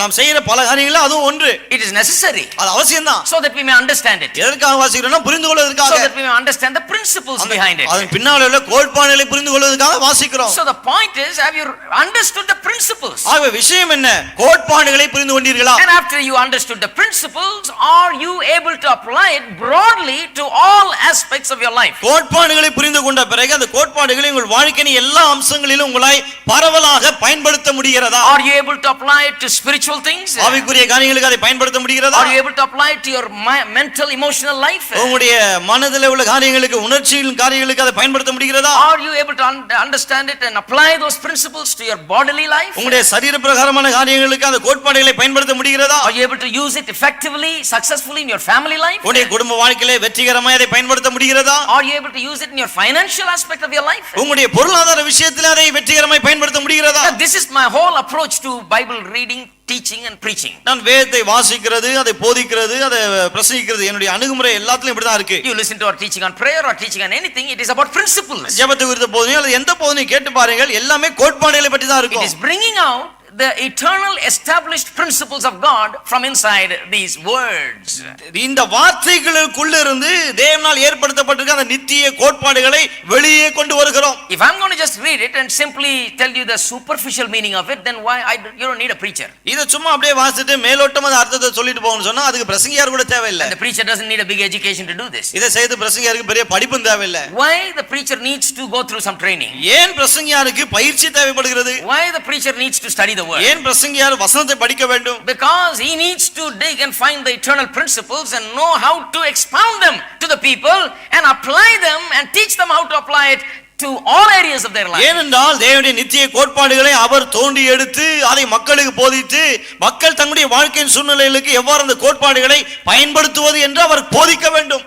நாம் செய்யற பல காரியங்கள அது ஒன்று. It is necessary. அது அவசியம்தான். So that we may understand it. எதற்காக வாசிக்கிறோம்னா புரிந்து கொள்வதற்காக. So that we may understand the principles behind it. அதன் பின்னால உள்ள கோட்பாடுகளை புரிந்து கொள்வதற்காக வாசிக்கிறோம். So the point is, have you understood the principles? ஆகவே விஷயம் என்ன? கோட்பாடுகளை புரிந்து கொண்டீர்களா? And after you understood the principles, are you able to apply it broadly to all aspects of your life? கோட்பாடுகளை புரிந்து கொண்ட பிறகு அந்த கோட்பாடுகளை உங்கள் வாழ்க்கையின் எல்லா அம்சங்களிலும் உங்களாய் பரவலாக பயன்படுத்த முடிகிறதா? Are you able to apply it to spiritual things? ஆவிக்குரிய காரியங்களுக்கு அதை பயன்படுத்த முடிகிறதா? Are you able to apply it to your mental emotional life? உங்களுடைய மனதிலே உள்ள காரியங்களுக்கு, உணர்ச்சியின் காரியங்களுக்கு அதை பயன்படுத்த முடிகிறதா? Are you able to understand it and apply those principles to your bodily life? உங்களுடைய சரீர பிரகாரமான காரியங்களுக்கு அந்த கோட்பாடுகளை பயன்படுத்த முடிகிறதா? Are you able to use it effectively, successfully in your family life? உங்களுடைய குடும்ப வாழ்க்கையிலே வெற்றிகரமாக அதை பயன்படுத்த முடிகிறதா? Are you able to use it in your financial aspect of your life? உங்களுடைய பொருளாதார விஷயத்திலே அதை வெற்றிகரமாக பயன்படுத்த முடிகிறதா? This is my whole approach to Bible reading, teaching and preaching. நான் வேதத்தை வாசிக்கிறது, அதை போதிக்கிறது, அதை பிரசங்கிக்கிறது, என்னுடைய அணுகுமுறை எல்லாத்துலயும் இப்படி தான் இருக்கு. You listen to our teaching on prayer or teaching on anything, it is about principles. ஜெபத்தை குறித்த போதனை அல்லது எந்த போதனையும் கேட்டு பாருங்கள், எல்லாமே கோட்பாடுகளை பற்றி தான் இருக்கும். It is bringing out the eternal established principles of God from inside these words. இந்த வார்த்தைகளுக்குள்ள இருந்து தேவனால் ஏற்படுத்தப்பட்டிருக்கிற அந்த நித்திய கோட்பாடுகளை வெளியே கொண்டு வருகிறோம். If I'm going to just read it and simply tell you the superficial meaning of it, then why you don't need a preacher. இத சும்மா அப்படியே வாசிட்டு மேலோட்டமா அந்த அர்த்தத்தை சொல்லிட்டு போகணும்னு சொன்னா அதுக்கு பிரசங்கியார் கூட தேவையில்லை. And the preacher doesn't need a big education to do this. இத செய்து பிரசங்கியாருக்கு பெரிய படிப்பும் தேவையில்லை. Why the preacher needs to go through some training? ஏன் பிரசங்கியாருக்கு பயிற்சி தேவைப்படுகிறது? Why the preacher needs to study the word? ஏன் பிரசங்கியார் வசனத்தை படிக்க வேண்டும்? Because he needs to dig and find the eternal principles and know how to expound them to the people and apply them and teach them how to apply it to all areas of their life. ஏனென்றால் தேவனுடைய நித்திய கோட்பாடுகளை அவர் தோண்டி எடுத்து அதை மக்களுக்கு போதித்து மக்கள் தங்களுடைய வாழ்க்கையின் சூழ்நிலைகளுக்கு எவ்வாறு அந்த கோட்பாடுகளை பயன்படுத்துவது என்று அவர் போதிக்க வேண்டும்.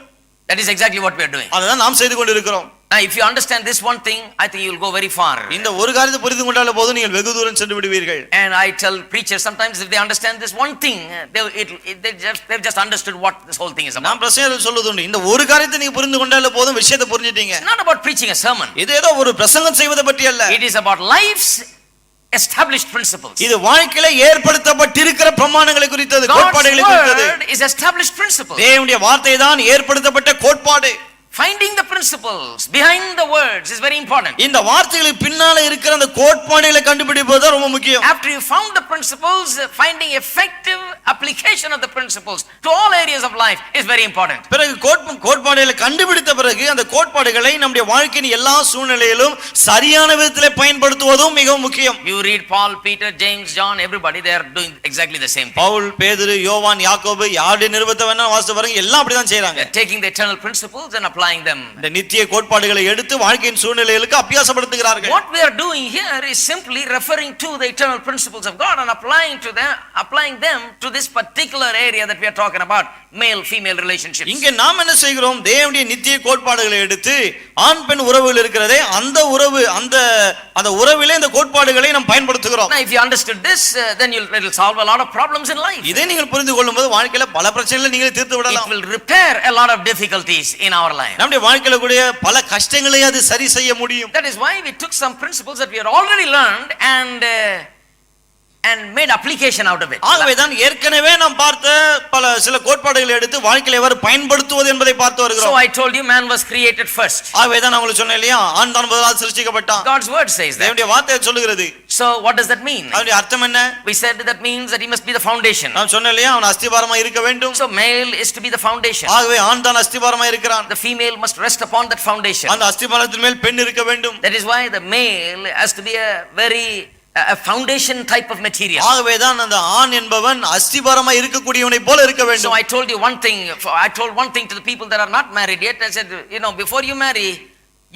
That is exactly what we are doing. அதுதான் நாம் செய்து கொண்டிருக்கிறோம். Now if you understand this one thing, I think you will go very far. இந்த ஒரு காரியத்தை புரிந்து கொண்டால போதும் நீங்கள் வெகு தூரம் சென்று விடுவீர்கள். And I tell preachers sometimes if they understand this one thing, they've just understood what this whole thing is about. நான் பிரசங்கியார் சொல்லுதுண்டு இந்த ஒரு காரியத்தை நீங்க புரிந்து கொண்டால போதும் விஷயத்தை புரிஞ்சிட்டீங்க. It's not about preaching a sermon. இது ஏதோ ஒரு பிரசங்கம் செய்வதை பற்றி அல்ல. It is about life's established principles. இது வாழ்க்கையில ஏற்படுத்தப்பட்டிருக்கிற பிரமாணங்களை குறித்தது, கோட்பாடுகளை குறித்தது. God's word is established principles. தேவனுடைய வார்த்தை தான் ஏற்படுத்தப்பட்ட கோட்பாடு. Finding the principles behind the words is very important. இந்த வார்த்தைகளுக்கு பின்னால இருக்கிற அந்த கோட்பாடுகளை கண்டுபிடிப்பது ரொம்ப முக்கியம். After you found the principles, finding effective application of the principles to all areas of life is very important. பிறகு கோட்பாடுகளை கண்டுபிடித்த பிறகு அந்த கோட்பாடுகளை நம்முடைய வாழ்க்கையின் எல்லா சூழ்நிலையிலும் சரியான விதத்திலே பயன்படுத்துவதும் மிகவும் முக்கியம். You read Paul, Peter, James, John, everybody they are doing exactly the same thing. Pavul, பேதுரு, யோவான், யாக்கோபு யாருடைய நிருபத்தை வேணா வாசித்து பாருங்க, எல்லாம் அப்படி தான் செய்றாங்க. They are taking the eternal principles and applying them. இந்த நித்திய கோட்பாடுகளை எடுத்து வாழ்க்கையின் சூழ்நிலைகளுக்கு அபியாசப்படுத்துகிறார்கள். What we are doing here is simply referring to the eternal principles of God and applying them to this particular area that we are talking about, male female relationship. இங்க நாம் என்ன செய்கிறோம்? தேவனுடைய நித்திய கோட்பாடுகளை எடுத்து ஆண் பெண் உறவுகள் இருக்கிறதே, அந்த உறவு அந்த உறவிலே இந்த கோட்பாடுகளை நாம் பயன்படுத்துகிறோம். Now if you understood this, then it'll solve a lot of problems in life. இதை நீங்கள் புரிந்து கொள்ளும்போது வாழ்க்கையில பல பிரச்சனைகளை நீங்கள் தீர்த்து It விடலாம். will repair a lot of difficulties in our life. நம்முடைய வாழ்க்கையில கூடிய பல கஷ்டங்களை அது சரி செய்ய முடியும். That is why we took some principles that we had already learned and made application out of it. ஆகவே தான் ஏற்கனவே நாம் பார்த்த சில கோட்பாடுகளை எடுத்து வாழ்க்கையில எவ்வாறு பயன்படுத்துவது என்பதை பார்த்து So வருகிறோம். I told you man was created first. ஆகவே தான் நான் உங்களுக்கு சொன்னேன் இல்லையா, ஆண் தான் முதலாவது சிருஷ்டிக்கப்பட்டான். God's word says that. தேவனுடைய வார்த்தை சொல்லுகிறது. So what does that mean? அதனுடைய அர்த்தம் என்ன? We said that means that he must be the foundation. நான் சொன்னேன் இல்லையா, அவன் அஸ்திபாரமா இருக்க வேண்டும். So male is to be the foundation. ஆகவே ஆண் தான் அஸ்திபாரமா இருக்கிறான். The female must rest upon that foundation. அந்த அஸ்திபாரத்தின் மேல் பெண் இருக்க வேண்டும். That is why the male has to be a foundation type of material. ஆகவே தான் அந்த ஆண் என்பவன் அஸ்திபாரமா இருக்கக்கூடியவனை போல இருக்க So வேண்டும். I told one thing to the people that are not married yet. I said, before you marry,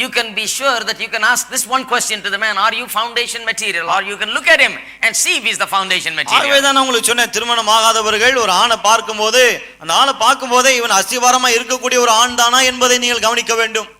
you can be sure that you can ask this one question to the man: are you foundation material? Or you can look at him and see if he's the foundation material. ஆகவே தான் உங்களுக்கு சொன்னேன், திருமணம் ஆகாதவர்கள் ஒரு ஆணை பார்க்கும்போது அந்த ஆளை பார்க்கும்போதே இவன் அஸ்திபாரமா இருக்கக்கூடிய ஒரு ஆண் தானா என்பதை நீங்கள் கவனிக்க வேண்டும்.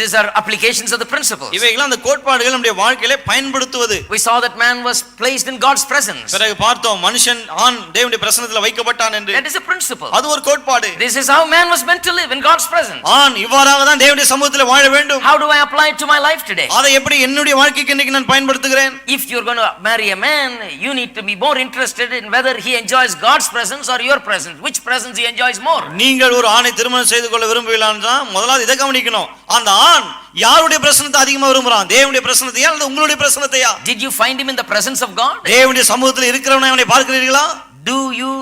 These are applications of the principles. இவைகள் அந்த கோட்பாடுகள் நம்முடைய வாழ்க்கையிலே பயன்படுத்துவது. We saw that man was placed in God's presence. பிறகு பார்த்தோம் மனுஷன் ஆண் தேவனுடைய பிரசன்னத்தில் வைக்கப்பட்டான் என்று. That is a principle. அது ஒரு கோட்பாடு. This is how man was meant to live in God's presence. ஆண் இவ்வாறாக தான் தேவனுடைய சமூகத்தில் வாழ வேண்டும். How do I apply it to my life today? அதை எப்படி என்னுடைய வாழ்க்கைக்கு இன்னைக்கு நான் பயன்படுத்துகிறேன்? If you're going to marry a man, you need to be more interested in whether he enjoys God's presence or your presence. Which presence he enjoys more? நீங்கள் ஒரு ஆணை திருமணம் செய்து கொள்ள விரும்புவீர்களா, முதலாவது இதை கவனிக்கணும். அந்த ஆண் யாருடைய பிரசன்னத்தை அதிகமா விரும்புறான்? தேவனுடைய பிரசன்னத்தையா அல்லது உங்களுடைய பிரசன்னத்தையா? Did you find him in the presence of God? தேவனுடைய சமூகத்தில் இருக்கிறவனை அவனை பார்க்கிறீர்களா? Do you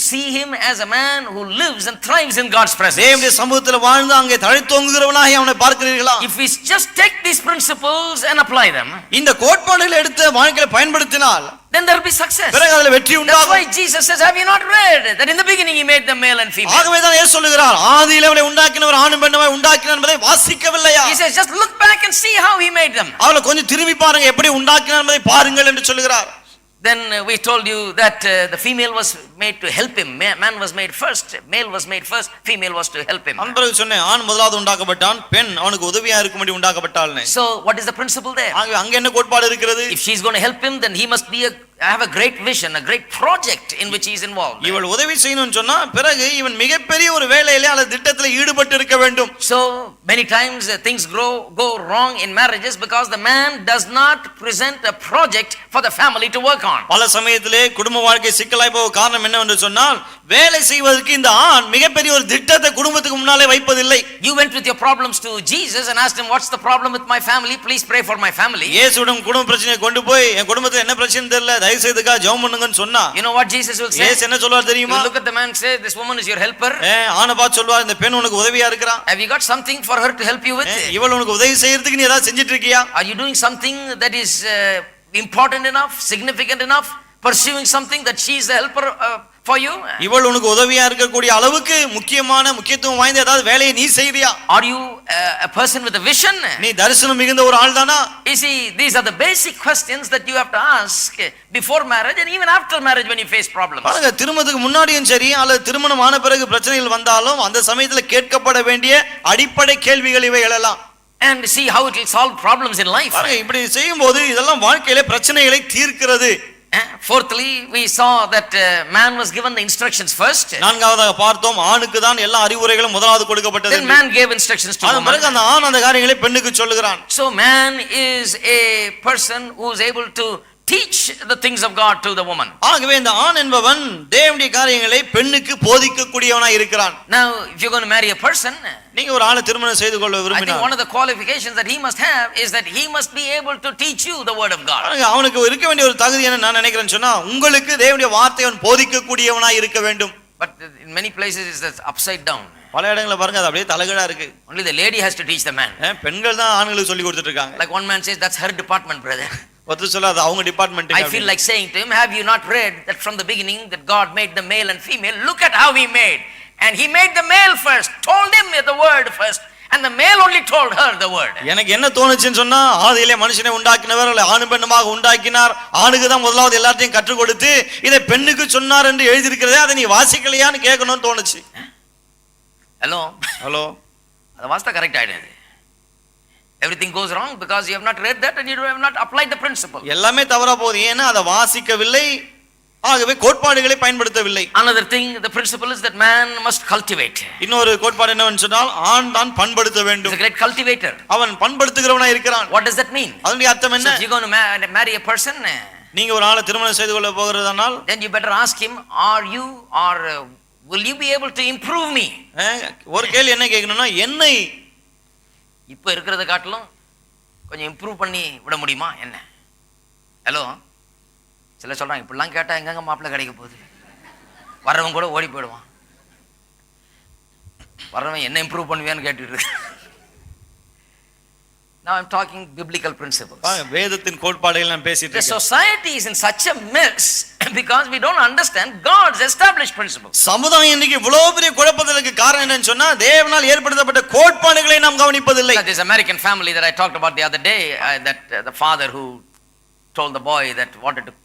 see him as a man who lives and thrives in God's presence? தேவனுடைய சமூகத்தில் வாழ்ந்து அங்கே தழைத்தோங்குகிறவனாக அவனை பார்க்கிறீர்களா? If we just take these principles and apply them, இந்த கோட்பாடுகளை எடுத்து வாழ்க்கையில பயன்படுத்தினால் then there will be success. பிறகு அதில் வெற்றி That's உண்டாகும். why Jesus says, have you not read that in the beginning he made them male and female? ஆகவே தான் இயேசு சொல்லுகிறார், ஆதியிலே அவளை உண்டாக்கினவர் ஆணும் பெண்ணுமாய் உண்டாக்கினார் என்பதை வாசிக்கவில்லையா? He says, just look back and see how he made them. அவளை கொஞ்சம் திரும்பி பாருங்க, எப்படி உண்டாக்கினார் என்பதை பாருங்கள் என்று சொல்லுகிறார். Then we told you that the female was made to help him. Man was made first, male was made first, female was to help him. அன்பரே சொன்னேன், ஆண் முதலாவது உண்டாக்கப்பட்டான், பெண் அவனுக்கு உதவியா இருக்கும்படி உண்டாக்கப்பட்டாள்னு. So what is the principle there? அங்க என்ன கோட்பாடு இருக்கிறது? If she's going to help him, then he must have a great vision, a great project in which he is involved. இவள் உதவி செய்யணும்னு சொன்னா பிறகு இவன் மிகப்பெரிய ஒரு வேலையில அல்லது திட்டத்தில் ஈடுபட்டு இருக்க வேண்டும். So many times things go wrong in marriages because the man does not present a project for the family to work on. பல சமயத்திலே குடும்ப வாழ்க்கை சிக்கலாய் போக காரணம் என்னவென்று சொன்னால், வேலை செய்வதற்கு இந்த ஆண் மிகப்பெரிய ஒரு திட்டத்தை குடும்பத்துக்கு முன்னாலே வைப்பதில்லை. You went with your problems to Jesus and asked him, what's the problem with my family? Please pray for my family. இயேசுவிடம் குடும்ப பிரச்சனையை கொண்டு போய், என் குடும்பத்துல என்ன பிரச்சனை தெரியல, தயவு செய்துக்கா ஜெபம் பண்ணுங்கன்னு சொன்னா, you know what Jesus will say? இயேசு என்ன சொல்வார் தெரியுமா? You look at the man and say, this woman is your helper. ஆணை பார்த்து சொல்வார், இந்த பெண் உனக்கு உதவியா இருக்கிறா. Have you got something for her to help you with? இவள் உனக்கு உதவி செய்யறதுக்கு நீ ஏதாவது செஞ்சிட்டு இருக்கியா? Are you doing something that is important enough, significant enough, pursuing something that she is the helper for you? இவள் உனக்கு உதவியா இருக்கக்கூடிய அளவுக்கு முக்கியத்துவம் வாய்ந்த ஏதாவது வேலையை நீ செய்றியா? Are you a person with a vision? நீ தரிசனம் மிகுந்த ஒரு ஆள் தானா? You see, these are the basic questions that you have to ask before marriage and even after marriage when you face problems. பாருங்க, திருமணத்துக்கு முன்னாடியும் சரி அல்லது திருமணம் ஆன பிறகு பிரச்சனைகள் வந்தாலும் அந்த சமயத்துல கேட்கப்பட வேண்டிய அடிப்படை கேள்விகள் இவைகள் எல்லாம். And see how it will solve problems in life. பாருங்க, இப்படி செய்யும்போது இதெல்லாம் வாழ்க்கையில பிரச்சனைகளை தீர்க்கிறது. Fourthly, we saw that man was given the instructions first. நான்காவதாக பார்த்தோம், ஆணுக்கு தான் எல்லா அறிவுரைகளும் முதலாவது கொடுக்கப்பட்டது. Then man gave instructions to woman. அந்த ஆண் அந்த காரியங்களை பெண்ணுக்கு சொல்லுகிறான். So man is a person who is able to teach the things of God to the woman. ஆகவே இந்த ஆண் என்பவன் தேவனுடைய காரியங்களை பெண்ணுக்கு போதிக்க கூடியவனாய் இருக்கிறான். Now if you're going to marry a person, நீங்க ஒரு ஆளை திருமணம் செய்து கொள்ள I think விரும்பினால், one of the qualifications that he must have is that he must be able to teach you the word of God. அவனுக்கு இருக்க வேண்டிய ஒரு தகுதி என்ன நான் நினைக்கிறேன்னு சொன்னா, உங்களுக்கு தேவனுடைய வார்த்தையை அவன் போதிக்க கூடியவனாய் இருக்க வேண்டும். But in many places it's upside down. பல இடங்களை பாருங்க, அது அப்படியே தலைகீழா இருக்கு. Only the lady has to teach the man. பெண்கள் தான் ஆண்களுக்கு சொல்லி கொடுத்துட்டு இருக்காங்க. Like one man says, that's her department, brother. ஒருத்தர் சொல்லாது அவங்க department. I feel like saying to him, have you not read that from the beginning that God made the male and female? Look at how he made. And he made the male first, told him the word first, and the male only told her the word. எனக்கு என்ன தோணுச்சுன்னு சொன்னா, ஆதியிலே மனுஷனை உண்டாக்கினவர் ஆணும் பெண்ணுமாக உண்டாக்கினார், ஆணுக்கு தான் முதலாவது எல்லாத்தையும் கற்றுக் கொடுத்து இதை பெண்ணுக்கு சொன்னார் என்று எழுதி இருக்கிறதே, அதை நீ வாசிக்கலையான்னு கேட்கணும்னு தோணுச்சு. Hello. அது வாஸ்தா கரெக்ட் ஆயிடுது. Everything goes wrong because you have not read that and you have not applied the principle. எல்லாமே தவறா போகுது, ஏன்னா அதை வாசிக்கவில்லை, ஆகவே கோட்பாடுகளை பயன்படுத்தவில்லை. Another thing, the principle is that man must cultivate. இன்னொரு கோட்பாடு என்னவென்று சொன்னால் ஆண் தான் பண்படுத்த He's வேண்டும். a great cultivator. அவன் பண்படுத்துகிறவனா இருக்கிறான். What does that mean? அதனுடைய அர்த்தம் So என்ன? if you're going to marry a person, நீங்க ஒரு ஆளை திருமணம் செய்து கொள்ள போகிறதானால் then you better ask him, are you or will you be able to improve me? ஒரு கேள்வி என்ன கேட்கணும்னா, என்னை இப்போ இருக்கிறத காட்டிலும் கொஞ்சம் இம்ப்ரூவ் பண்ணி விட முடியுமா என்ன? ஹலோ, சில சொல்றாங்க இப்படிலாம் கேட்டா எங்கெங்க மாப்பிள்ளை கிடைக்க போகுது, வர்றவன் கூட ஓடி போயிடுவான், வர்றவன் என்ன இம்ப்ரூவ் பண்ணுவேன்னு கேட்டுட்டு. Now I'm talking biblical principles. வேதத்தின் கோட்பாடுகள் நான் பேசிட்டு The இருக்கேன். society is in such a mess because we don't understand God's established principles. சமுதாயம் இன்னைக்கு இவ்வளவு பெரிய குழப்பத்திற்கு காரணம் என்னன்னு சொன்னா, தேவனால் ஏற்படுத்தப்பட்ட கோட்பாடுகளை நாம் கவனிப்பதில்லை. This American family that I talked about the other day, that the father who told the boy that wanted to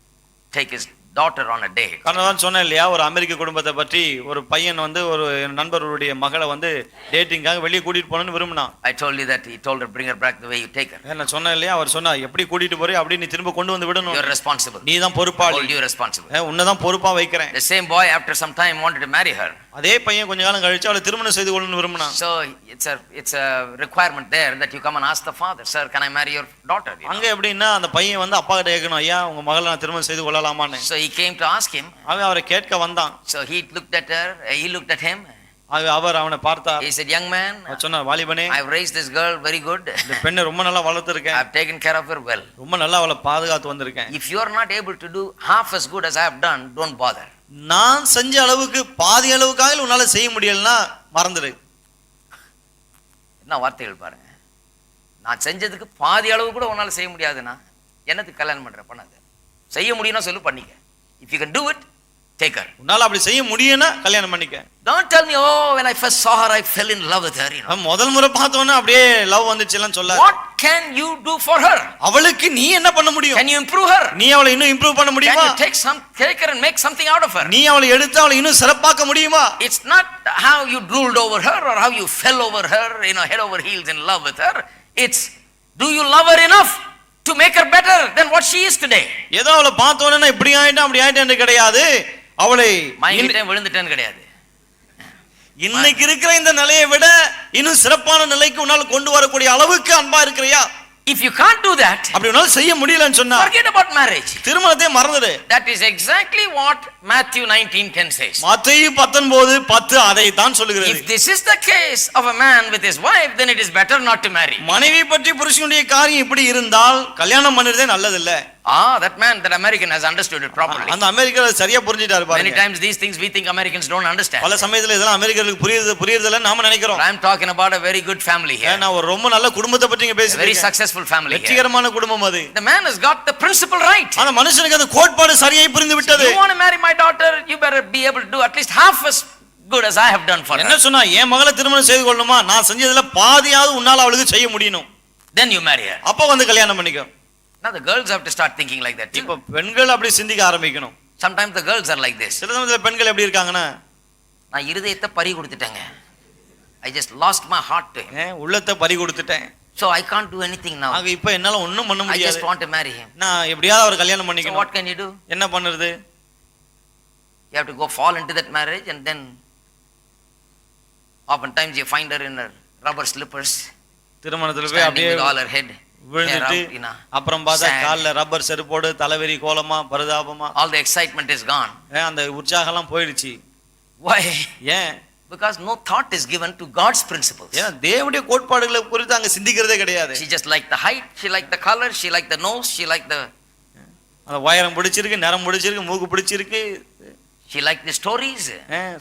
take his daughter on a date. நான் சொன்னேன் இல்லையா, ஒரு அமெரிக்க குடும்பத்தை பற்றி, ஒரு பையன் வந்து ஒரு நண்பருடைய மகளை வந்து டேட்டிங்காக வெளியே கூட்டிட்டு போகணும்னு விரும்பினான். I told you that he told her bring her back the way you take her. நான் சொன்னேன் இல்லையா, அவர் சொன்னா எப்படி கூட்டிட்டு போறே அப்படி நீ திரும்ப கொண்டு வந்து விடணும், You are responsible. நீ தான் பொறுப்பாளி, Hold you responsible. உன்னை தான் பொறுப்பா வைக்கிறேன். The same boy after some time wanted to marry her. அதே பையன் கொஞ்ச காலம் கழிச்சு அவளை திருமணம் செய்து கொள்ளணும்னு விரும்பினான். So it's a requirement there that you come and ask the father, sir, can I marry your daughter? அங்க எப்படின்னா அந்த பையன் வந்து அப்பா கிட்ட கேட்கணும், ஐயா உங்க மகளை நான் திருமணம் செய்து கொள்ளலாமான்னு. So he came to ask him. அவன் அவரை கேட்க வந்தான். So he looked at her, he looked at him. அவர் அவனை பார்த்தார். He said, young man, சொன்னார், வாலிபனே, I've raised this girl very good. இந்த பெண்ணை ரொம்ப நல்லா வளர்த்திருக்கேன், I've taken care of her well. ரொம்ப நல்லா அவளை பாதுகாத்து வந்திருக்கேன். If you are not able to do half as good as I have done, don't bother. நான் செஞ்ச அளவுக்கு பாதி அளவுக்காக உன்னால செய்ய முடியலன்னா மறந்துடு. என்ன வார்த்தைகள் பாருங்க, நான் செஞ்சதுக்கு பாதி அளவு கூட உன்னால செய்ய முடியாதுன்னா என்னத்துக்கு கல்யாணம் பண்ற? பண்ணாத. செய்ய முடியும்னா சொல்லு, பண்ணிக்க. If you can do it, take her. உன்னால அப்படி செய்ய முடியும்னா கல்யாணம் பண்ணிக்க. Don't tell me, oh, when I first saw her I fell in love with her, you know. முதல் முறை பார்த்தோன்னா அப்படியே லவ் வந்துச்சுலாம் சொல்ல. What can you do for her? அவளுக்கு நீ என்ன பண்ண முடியும்? Can you improve her? நீ அவளை இன்னும் இம்ப்ரூவ் பண்ண முடியுமா? Can you take her and make something out of her? நீ அவளை எடுத்து அவளை இன்னும் சிறப்பாக்க முடியுமா? It's not how you drooled over her or how you fell over her, you know, head over heels in love with her. It's, do you love her enough to make her better than what she is today? ஏதோ அவளை பார்த்தோன்னா இப்படி ஆயிட்டா அப்படி ஆயிட்டேன்னு கிடையாது, அவளை மயங்கிட்டேன் விழுந்துட்டேன்னு கிடையாது. இன்னைக்கு இருக்கிற இந்த நிலையை விட இன்னும் சிறப்பான நிலைக்கு உன்னால் கொண்டு வரக்கூடிய அளவுக்கு அன்பா இருக்கிறியா? If you can't do that, அப்படி உன்னால செய்ய முடியலன்னு சொன்னா forget about marriage. திருமணத்தை மறந்துடு. That is exactly what Matthew 19:10 says. மத்தேயு 19:10 அதை தான் சொல்லுகிறது. If this is the case of a man with his wife, then it is better not to marry. மனைவி பற்றி புருஷனுடைய காரியம் இப்படி இருந்தால் கல்யாணம் பண்ணுறதே நல்லதில்லை. That man, that American has understood it properly. அந்த அமெரிக்கர் சரியா புரிஞ்சிட்டாரு பாருங்க. Many times these things we think Americans don't understand. பல சமயத்துல இதெல்லாம் அமெரிக்கர்களுக்கு புரியறதில்ல நாம நினைக்கிறோம். I am talking about a very good family here. நான் ஒரு ரொம்ப நல்ல குடும்பத்தை பத்தி இங்க பேசுறேன். Very successful family here. வெற்றிகரமான குடும்பம் அது. The man has got the principle right. அந்த மனுஷனுக்கு அந்த கோட்பாடு சரியாய் புரிந்து விட்டது. You want to marry my daughter, you better be able to do at least half as good as I have done for her. என்ன சொன்னா, என் மகளை திருமணம் செய்து கொள்ளணுமா, நான் செஞ்சதுல பாதியாவது உன்னால அவளுக்கு செய்ய முடியணும், then you marry her. அப்ப வந்து கல்யாணம் பண்ணிக்கோ. Now the girls have to start thinking like that too. இப்ப பெண்கள் அப்படி சிந்திக்க ஆரம்பிக்கணும். Sometimes the girls are like this. சில சமயத்துல பெண்கள் எப்படி இருக்காங்கன்னா, நான் இருதயத்தை பறி கொடுத்துட்டேங்க, I just lost my heart to him. உள்ளத்தை பறி கொடுத்துட்டேன், so I can't do anything now. ஆக இப்ப என்னால ஒண்ணும் பண்ண I முடியாது, just want to marry him. நான் எப்படியாவது அவர் கல்யாணம் So பண்ணிக்கணும். what can you do? என்ன பண்ணுறது? You have to go fall into that marriage, and then oftentimes you find her in her rubber slippers, திருமணத்துல போய் standing அப்படியே with all her head விழுந்துட்டு அப்புறம் பார்த்தா கால்ல ரப்பர் செருப்போடு தலைவெறி கோலமா பரிதாபமா, all the excitement is gone. அந்த உற்சாகம்லாம் போயிடுச்சு. Why? ஏன்? Because no thought is given to God's principles. ஏன்னா தேவனுடைய கோட்பாடுகளை குறித்து அங்க சிந்திக்கிறதே கிடையாது. She just liked the height, she liked the color, she liked the nose, she liked the, அந்த வயரம் பிடிச்சிருக்கு, நிறம் பிடிச்சிருக்கு, மூக்கு பிடிச்சிருக்கு, she liked the stories,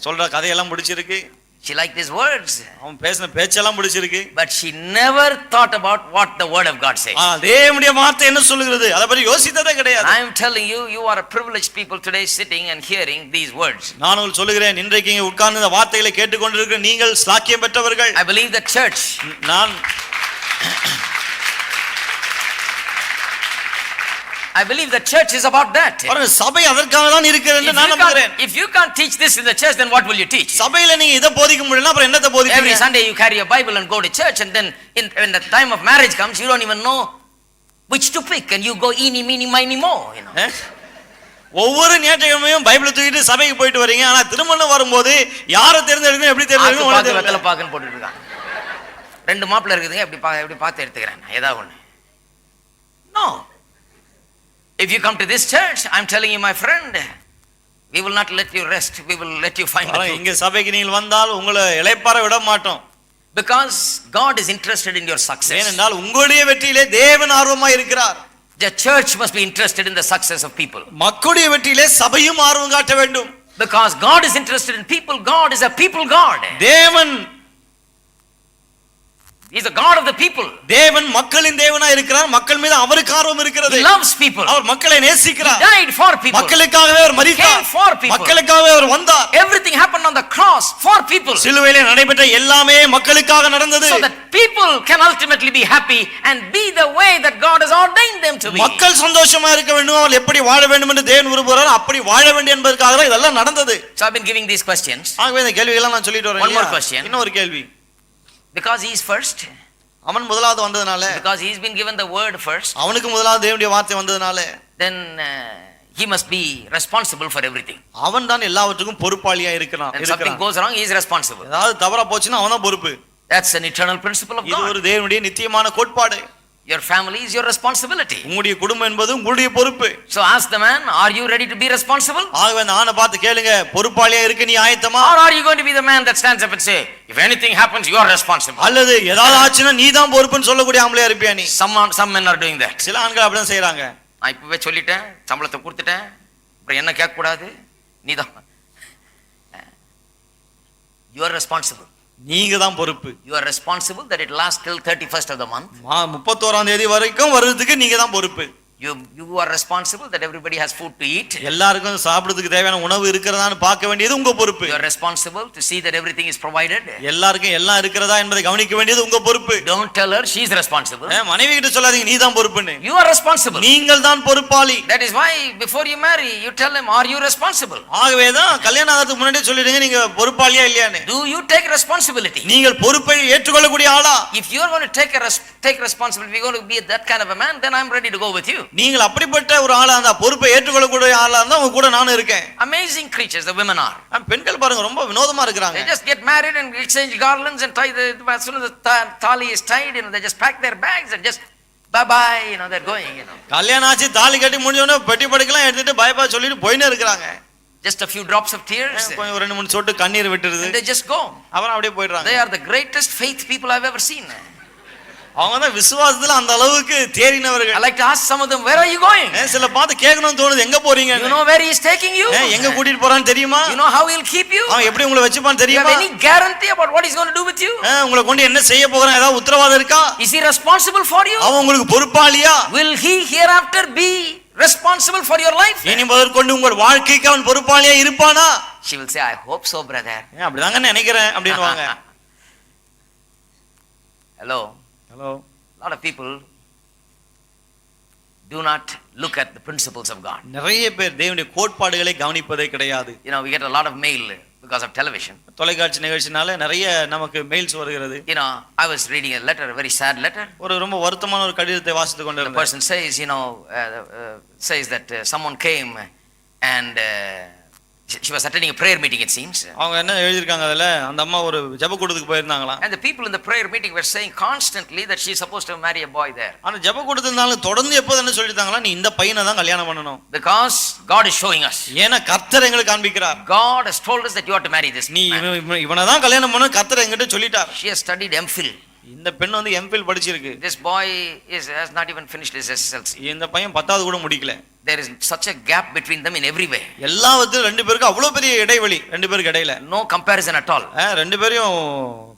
சொல்ற கதையெல்லாம் பிடிச்சிருக்கு, she liked his words, அவன் பேசின பேச்செல்லாம் பிடிச்சிருக்கு. but she never thought about what the word of God says. தேவனுடைய வார்த்தை என்ன சொல்லுகிறது அதை பற்றி யோசித்ததே கிடையாது. I am telling you, you are a privileged people today sitting and hearing these words. நான் உங்களுக்கு சொல்லுகிறேன், இன்றைக்கு இங்கே உட்கார்ந்து இந்த வார்த்தைகளை கேட்டுக்கொண்டிருக்கிற நீங்கள் ஸ்லாக்கியம் பெற்றவர்கள். I believe the church, I believe the church is about that. பாருங்க சபை அதற்காக தான் இருக்கிறது என்று நான் நம்புகிறேன். If you can't teach this in the church, then what will you teach? சபையில நீங்க இத போதிக்க முடியலனா அப்புறம் என்னத்தை Every போதிப்பீங்க? Sunday you carry your Bible and go to church, and then when the time of marriage comes, you don't even know which to pick, and you go eeny meeny miny mo, you know. ஒவ்வொரு ஞாயிற்றுக்கிழமையும் பைபிளை தூக்கிட்டு சபைக்கு போயிட்டு வரீங்க, ஆனா திருமணம் வரும்போது யாரை தேர்ந்தெடுக்கணும் எப்படி தேர்ந்தெடுக்கணும் வெத்தலை பாக்குன்னு போட்டுட்டு இருக்காங்க. ரெண்டு மாப்பிள்ளை இருக்குதுங்க, எப்படி பார்த்து எடுத்துக்கிறேன் ஏதாவது ஒண்ணு. No. If you come to this church, I'm telling you, my friend, we will not let you rest. We will let you find the truth. இங்க சபைக்கு நீங்கள் வந்தால் உங்களை இளைப்பாற விட மாட்டோம். Because God is interested in your success. ஏனென்றால் உங்களுடைய வெற்றியிலே தேவன் ஆர்வமாய் இருக்கிறார். The church must be interested in the success of people. மக்களுடைய வெற்றியிலே சபையும் ஆர்வம் காட்ட வேண்டும். Because God is interested in people. God is a people God. தேவன் He is the God of the people. தேவன் மக்களின் தேவனாய் இருக்கிறார். மக்கள் மீது அவருக்கு ஆர்வம் இருக்கிறது. He loves people. அவர் மக்களை நேசிக்கிறார். He died for people. மக்களுக்காகவே அவர் மரித்தார். Came for people. மக்களுக்காகவே அவர் வந்தார். Everything happened on the cross for people. சிலுவையிலே நடைபெற்ற எல்லாமே மக்களுக்காக நடந்தது. So that people can ultimately be happy and be the way that God has ordained them to be. மக்கள் சந்தோஷமா இருக்க வேண்டும், அவர்கள் எப்படி வாழ வேண்டும் என்று தேவன் விரும்புகிறார், அப்படி வாழ வேண்டும் என்பதற்காக தான் இதெல்லாம் நடந்தது. So I've been giving these questions. ஆகவே இந்த கேள்விகளை நான் சொல்லிட்டு வரேன். One more question. இன்னொரு கேள்வி. Because he is first. அவன் முதலாவது வந்ததனால, because he's been given the word first, அவனுக்கு முதலாவது தேவனுடைய வார்த்தை வந்ததனால, then he must be responsible for everything. அவன் தான் எல்லாவற்றுக்கும் பொறுப்பாளியா இருக்கிறான். If something goes wrong, he is responsible. ஏதாவது தவறா போச்சுன்னா அவன் தான் பொறுப்பு. That's an eternal principle of God. இது ஒரு தேவனுடைய நித்தியமான கோட்பாடு. Your family is your responsibility. உங்களுடைய குடும்பம் என்பது உங்களுடைய பொறுப்பு. So ask the man, are you ready to be responsible? ஆகவே நானே பார்த்து கேளுங்க, பொறுப்பாளியா இருக்க நீ ஆயத்தமா? Or are you going to be the man that stands up and say, if anything happens, you are responsible? அல்லது ஏதாவது ஆச்சுன்னா நீ தான் பொறுப்புன்னு சொல்லக்கூடிய ஆம்பளையா இருப்பியா நீ? Some men are doing that. சில ஆண்கள் அப்படிதான் செய்றாங்க. நான் இப்பவே சொல்லிட்டேன், சம்பளத்தை கொடுத்துட்டேன், அப்புறம் என்ன கேட்க கூடாது, நீதான். You are responsible. நீங்க தான் பொறுப்பு. You are responsible that it lasts till 31st of the month. 31ஆம் தேதி வரைக்கும் வருதுக்கு நீங்க தான் பொறுப்பு. You are responsible that everybody has food to eat. எல்லாருக்கும் சாப்பிடுறதுக்கு தேவையான உணவு இருக்கிறதான்னு பார்க்க வேண்டியது உங்க பொறுப்பு. You are responsible to see that everything is provided. எல்லாருக்கும் எல்லாம் இருக்கிறதா என்பதை கவனிக்க வேண்டியது உங்க பொறுப்பு. Don't tell her she is responsible. மனைவி கிட்ட சொல்லாதீங்க நீ தான் பொறுப்புன்னு. You are responsible. நீங்கள் தான் பொறுப்பாளி. That is why before you marry you tell him, are you responsible? ஆகவே தான் கல்யாணம் ஆகிறதுக்கு முன்னாடியே சொல்லிடுங்க நீங்க பொறுப்பாளியா இல்லையான்னு. Do you take responsibility? நீங்கள் பொறுப்பை ஏற்றுக்கொள்ளக்கூடிய ஆளா? If you are going to take responsibility, if you are going to be that kind of a man, then I am ready to go with you. நீங்கள் அப்படிப்பட்ட ஒரு ஆளா இருந்தா, பொறுப்பை ஏற்றுக்கொள்ளக்கூடிய ஆளா இருந்தா உங்க கூட நானும் இருக்கேன். Amazing creatures the women are. பெண்கள் பாருங்க ரொம்ப வினோதமா இருக்காங்க. They just get married and exchange garlands and tie as soon as the thali is tied, they just pack their bags and just bye bye, they're going, கல்யாணம் ஆச்சு தாலி கட்டி முடிஞ்ச உடனே பெட்டி படுக்கலாம் எடுத்துட்டு பை பை சொல்லிட்டு போயினே இருக்காங்க. Just a few drops of tears, கொஞ்சம் ஒரு 2-3 சொட்டு கண்ணீர் விட்டுருது, and they just go. அப்புறம் அப்படியே போயிடுறாங்க. They are the greatest faith people I've ever seen. அவங்க தான் விசுவாசத்துல அந்த அளவுக்கு தேறினவர்கள். I like to ask some of them, where are you going? சில பார்த்து கேட்கணும்னு தோணுது, எங்க போறீங்க? You know where he is taking you? எங்க கூட்டிட்டு போறான்னு தெரியுமா? You know how he'll keep you? அவன் எப்படி உங்களை வெச்சுப்பான்னு தெரியுமா? You have any guarantee about what he's going to do with you? உங்களை கொண்டு என்ன செய்ய போறான் ஏதாவது உத்தரவாதம் இருக்கா? Is he responsible for you? அவன் உங்களுக்கு பொறுப்பாளியா? Will he hereafter be responsible for your life? இனி முதற்கொண்டு உங்கள் வாழ்க்கைக்கு அவன் பொறுப்பாளியா இருப்பானா? She will say, I hope so, brother. அப்படிதாங்க நினைக்கிறேன் அப்படினுவாங்க. Hello. Hello. A lot of people do not look at the principles of God. நிறைய பேர் தேவனுடைய கோட்பாடுகளை கவனிப்பதே கிடையாது. We get a lot of mail because of television. தொலைக்காட்சி நிகழ்ச்சினால நிறைய நமக்கு மெயில்ஸ் வருகிறது. I was reading a letter, a very sad letter. ஒரு ரொம்ப வருத்தமான ஒரு கடிதத்தை வாசித்து கொண்டிருந்தேன். The person says, says that someone came and she was attending a prayer meeting, it seems. அவங்க என்ன எழுதிருக்காங்க அதுல, அந்த அம்மா ஒரு ஜெபக்கூட்டத்துக்கு போயிருந்தாங்களாம். And the people in the prayer meeting were saying constantly that she is supposed to marry a boy there. அந்த ஜெபக்கூட்டத்தினால தொடர்ந்து எப்போது என்ன சொல்லிட்டாங்களா, நீ இந்த பையனை தான் கல்யாணம் பண்ணணும். Because God is showing us. ஏன்னா கர்த்தர் எங்களுக்கு காண்பிக்கிறார். God has told us that you are to marry this. நீ இவனை தான் கல்யாணம் பண்ணணும் கர்த்தர் எங்கிட்ட சொல்லிட்டார். She has studied MPhil. இந்த பெண் வந்து MPhil படிச்சிருக்கு. This boy has not even finished his SSLC. இந்த பையன் 10வது கூட முடிக்கல. There is such a gap between them in every way. எல்லாவற்றிலும் ரெண்டு பேருக்கு அவ்வளவு பெரிய இடைவெளி ரெண்டு பேருக்கு இடையில. No comparison at all. ரெண்டு பேரையும்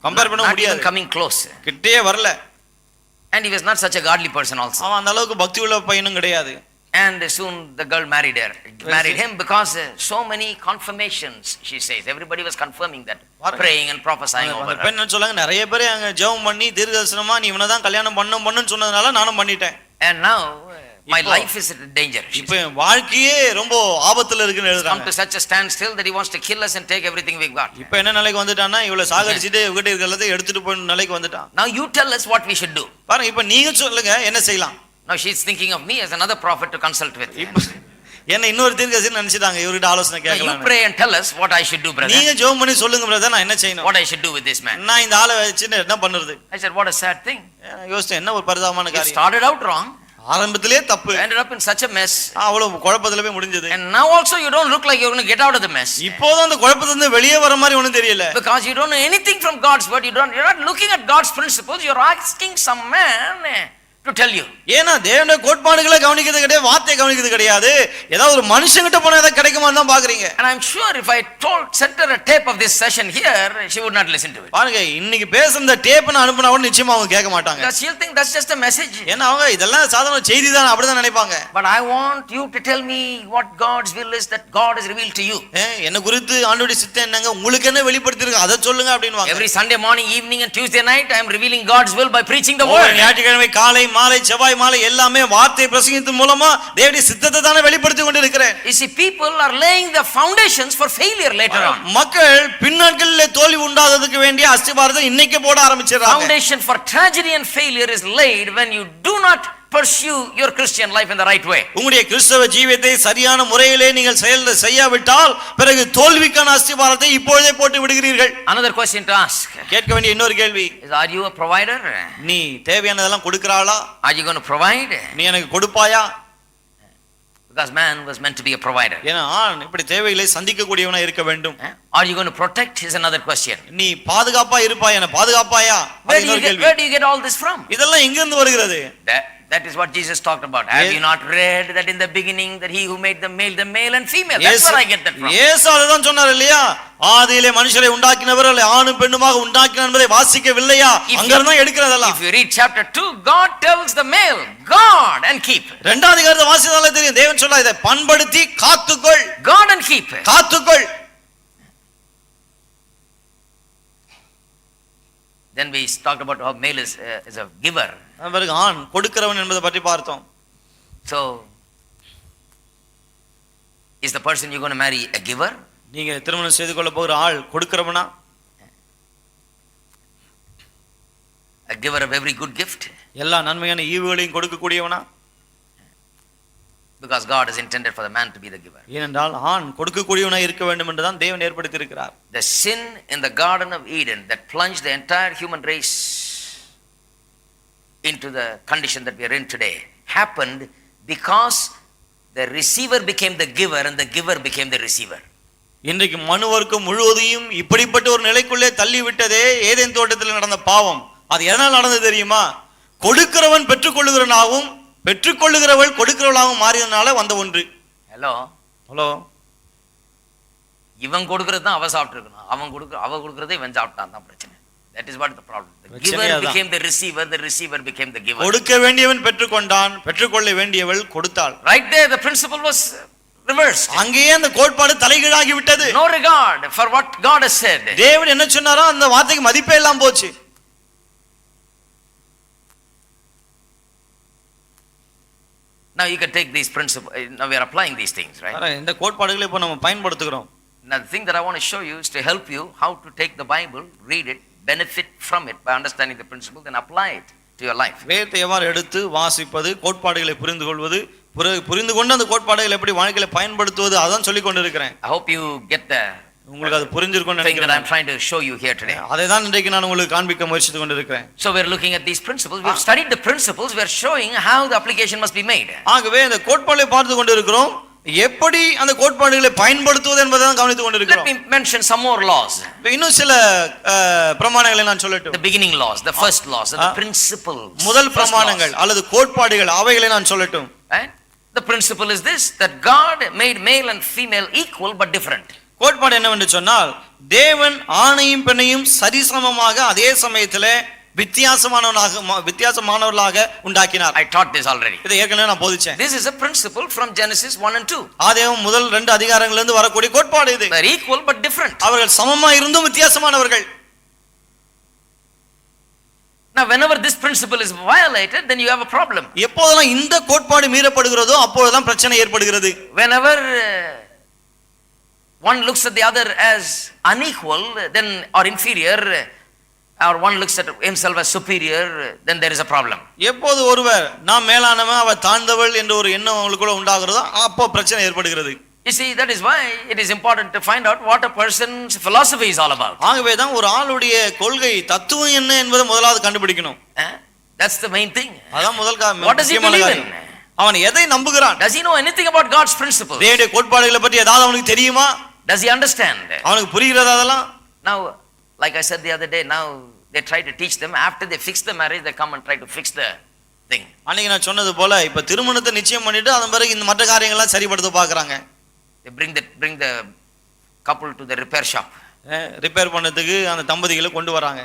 கம்பேர் பண்ண முடியாது. Not even coming close. கிட்டே வரல. And he was not such a godly person also. அவன் அந்த அளவுக்கு பக்தி உள்ள பையனும் கிடையாது. And soon the girl married him because so many confirmations, she says. Everybody was confirming that, praying and prophesying over her. பெண் சொல்றாங்க நிறைய பேர் அங்க ஜெபம் பண்ணி தீர்க்கதரிசனமா நீ இவனை தான் கல்யாணம் பண்ணணும்னு சொன்னதனால நானும் பண்ணிட்டேன். And now My life is in danger. இப்போ என் வாழ்க்கையே ரொம்ப ஆபத்துல இருக்குன்னு Come எழுதுறாங்க. to such a standstill that he wants to kill us and take everything we've got. இப்போ என்ன நிலைக்கு வந்துட்டான்னா இவள சாகடிச்சிட்டு இவகிட்ட இருக்கிறத எடுத்துட்டு போய் நிலைக்கு வந்துட்டான். Now you tell us what we should do. பாருங்க இப்போ நீங்க சொல்லுங்க என்ன செய்யலாம். Now she is thinking of me as another prophet to consult with. இப்போ என்ன இன்னொரு தீர்க்கதரிசி நினைச்சிட்டாங்க இவர்கிட்ட ஆலோசனை Now you கேட்கலாம். pray and tell us what I should do, brother. நீங்க ஜெபம் பண்ணி சொல்லுங்க பிரதர் நான் என்ன செய்யணும். What I should do with this man. நான் இந்த ஆளை வச்சு என்ன பண்றது. I said, what a sad thing. யோசிச்சேன் என்ன ஒரு பரிதாபமான It காரியம். started out wrong. ஆரம்பத்திலே தப்பு. Ended up in such a mess. அவ்வளவு குழப்பத்துல போய் முடிஞ்சது. And now also you don't look like you're going to get out of the mess. இப்போதான் அந்த குழப்பத்துல இருந்து வெளியே வர மாதிரி ஒண்ணும் தெரியல. Because you don't know anything from God's word. You're not looking at God's principles. You're asking some man to tell you. ஏன்னா தேவனுடைய கோட்பாடுகளை கவனிக்கிறது கிடையாது, வார்த்தையை கவனிக்கிறது கிடையாது. ஏதாவது ஒரு மனுஷங்கிட்ட போனா ஏதாவது கிடைக்குமான்னு தான் பாக்குறீங்க. And I'm sure if I sent her a tape of this session here, she would not listen to it. பாருங்க இன்னைக்கு பேசுற இந்த டேப் நான் அனுப்புனா கூட நிச்சயமா அவங்க கேட்க மாட்டாங்க. Because she'll think that's just a message. ஏன்னா அவங்க இதெல்லாம் சாதாரண செய்தி தான் அப்படிதான் நினைப்பாங்க. But I want you to tell me what God's will is, that God has revealed to you. என்ன குறித்து ஆண்டவருடைய சித்தம் என்னங்க உங்களுக்கு என்ன வெளிப்படுத்திருக்கு அதை சொல்லுங்க அப்படின்வாங்க. Every Sunday morning, evening and Tuesday night I am revealing God's will by preaching the word. ஞாயிற்றுக்கிழமை காலை மாலை செவ்வாய் மாலை எல்லாமே வார்த்தை பிரசங்கித்து மூலமா தேவனுடைய சித்தத்தை தானே வெளிப்படுத்தி கொண்டு இருக்கிறேன். You see, people are laying the foundations for failure later on. மக்கள் பின்னாட்களில் தோல்வி உண்டாததுக்கு வேண்டிய அஸ்திபாரத்தை இன்னைக்கே போட ஆரம்பிச்சிடுறாங்க. Foundation for tragedy and failure is laid when you do not pursue your Christian life in the right way. உங்களுடைய கிறிஸ்தவ ஜீவியத்தை சரியான முறையிலே நீங்கள் செய்யாவிட்டால் பிறகு தோல்விக்கான அஸ்திபாரத்தை இப்பொழுதே போட்டு விடுகிறீர்கள். Another question to ask. கேட்க வேண்டிய இன்னொரு கேள்வி is, are you a provider? நீ தேவையானதெல்லாம் கொடுக்கறாளா? Are you going to provide? நீ எனக்கு கொடுப்பாயா? Because man was meant to be a provider. ஏன்னா இப்படி தேவைகளை சந்திக்க கூடியவனா இருக்க வேண்டும். Are you going to protect is another question. நீ பாதுகாப்பா இருப்பாயா? என்ன பாதுகாப்பாயா? Where do you get all this from? இதெல்லாம் எங்க இருந்து வருகிறது? That is what Jesus talked about. Have you not read that in the beginning that he who made the male and female? That's where I get that from. இயேசு அதுதான் சொன்னார் இல்லையா? ஆதியிலே மனுஷரை உண்டாக்கினவர் ஆணும் பெண்ணுமாக உண்டாக்கினார் என்பதை வாசிக்கவில்லையா? அங்க இருந்து எடுக்கிறதெல்லாம். If you read chapter 2, God tells the male, guard and keep. இரண்டாவது அதிகாரத்தை வாசித்தாலே தெரியும் தேவன் சொல்றார் இதை பண்படுத்தி காத்துக்கொள். Guard and keep. காத்துக்கொள். Then we talked about how male is a giver. பிறகு ஆண் கொடுக்கிறவன் என்பதை பற்றி பார்த்தோம். So is the person you're going to marry a giver? நீங்க திருமணம் செய்து கொள்ள போகிற ஆள் கொடுக்கிறவனா? A giver of every good gift? எல்லா நன்மையான ஈவுகளையும் கொடுக்கக்கூடியவனா? Because God has intended for the man to be the giver. ஏனென்றால் ஆண் கொடுக்கக்கூடியவனா இருக்க வேண்டும் என்று தான் தேவன் ஏற்படுத்தி இருக்கிறார். The sin in the Garden of Eden that plunged the entire human race into the condition that we are in today happened because the receiver became the giver and the giver became the receiver. இன்றைக்கு மனுவர்க்கம் முழுவதையும் இப்படிப்பட்ட ஒரு நிலைக்குள்ளே தள்ளி விட்டதே Eden தோட்டத்தில் நடந்த பாவம். அது எதனால் நடந்தது தெரியுமா? கொடுக்கிறவன் பெற்றுக்கொள்ளுகிறவனாகவும் பெற்றுக்கொள்ளுகிறவள் கொடுக்கிறவளாகவும் மாறியதனால வந்த ஒன்று. ஹலோ இவன் கொடுக்கிறது தான் அவ சாப்பிட்டுருக்கணும், அவ கொடுக்கறதை இவன் சாப்பிட்டான் தான் பிரச்சனை. That is what the problem. The giver became the receiver became the giver. கொடுக்க வேண்டியவன் பெற்றுக்கொண்டான், பெற்றுக்கொள்ள வேண்டியவள் கொடுத்தாள். Right there the principle was reversed. அங்கேயே அந்த கோட்பாடு தலைகீழாகி விட்டது. No regard for what God has said. தேவன் என்ன சொன்னாரோ அந்த வார்த்தைக்கு மதிப்பே இல்லாம போச்சு. Now you can take these principles. Now we are applying these things, right? இந்த கோட்பாடுகளை இப்போ நம்ம பயன்படுத்துகிறோம். Now the thing that I want to show you is to help you how to take the Bible, read it, benefit from it by understanding the principle, then apply it to your life. வேதத்தை எவ்வாறு எடுத்து வாசிப்பது, கோட்பாடுகளை புரிந்து கொள்வது, புரிந்து கொண்டு அந்த கோட்பாடுகளை எப்படி வாழ்க்கையில பயன்படுத்துவது அதான் சொல்லிக் கொண்டிருக்கிறேன். I hope you get the உங்களுக்கு அது புரிஞ்சிருக்கும்னு thing that நினைக்கிறேன். I'm trying to show you here today. அதை தான் இன்றைக்கு நான் உங்களுக்கு காண்பிக்க முயற்சித்து கொண்டிருக்கிறேன். So we're looking at these principles. We've studied the principles. We're showing how the application must be made. ஆகவே அந்த கோட்பாடுகளை பார்த்து கொண்டிருக்கிறோம். எப்படி அந்த கோட்பாடுகளை பயன்படுத்துவது என்பதை தான் கவனித்துக் கொண்டிருக்கிறோம். Let me mention some more laws. இன்னும் சில பிரமாணங்களை நான் சொல்லட்டும். The beginning laws, the first laws, the principles. முதல் பிரமாணங்கள் அல்லது கோட்பாடுகள் அவைகளை நான் சொல்லட்டும். Right? The principle is this, that God made male and female equal but different. கோட்பாடு என்னவென்று சொன்னால் தேவன் ஆணையும் பெண்ணையும் சரிசமமாக அதே சமயத்தில் வித்தியாசமானவர்களாக உண்டாக்கினார். I taught this already. இதை ஏற்கனவே நான் போதிச்சேன். This is a principle from Genesis 1 and 2. ஆதியாகமம் முதல் 2 அதிகாரங்களிலிருந்து வரக்கூடிய கோட்பாடு இது. They are equal but different. அவர்கள் சமமா இருந்தும் வித்தியாசமானவர்கள். Now, whenever this principle is violated, then you have a problem. எப்போதெல்லாம் இந்த கோட்பாடு மீறப்படுகிறதோ அப்பொழுதுதான் பிரச்சனை ஏற்படுகிறது. Whenever one looks at the other as unequal, then or inferior, or one looks at himself as superior, then there is a problem. எப்போது ஒருவர் நான் மேலானவன் அவ தாழ்ந்தவள் என்ற ஒரு எண்ணம் அவங்களுக்குள்ள உண்டாகிறதோ அப்போ பிரச்சனை ஏற்படுகிறது. You see, that is why it is important to find out what a person's philosophy is all about. ஆகவே தான் ஒரு ஆளுடைய கொள்கை தத்துவம் என்ன என்பதை முதலாவது கண்டுபிடிக்கணும். That's the main thing. அதான் முதல் What does he believe in? அவன் எதை நம்புகிறான்? Does he know anything about God's principles? தேவனுடைய கோட்பாடுகளை பற்றி ஏதாவது அவனுக்கு தெரியுமா? Does he understand? அவனுக்கு புரிகிறதா அதெல்லாம்? Now, like I said the other day, now they try to teach them. After they fix the marriage, they come and try to fix the thing. அன்னைக்கு நான் சொன்னது போல இப்ப திருமணத்தை நிச்சயம் பண்ணிட்டு அதன் பிறகு இந்த மற்ற காரியங்கள்லாம் சரிப்படுத்த பார்க்கறாங்க. They bring the couple to the repair shop. Repair பண்ணதுக்கு அந்த தம்பதிகளை கொண்டு வராங்க.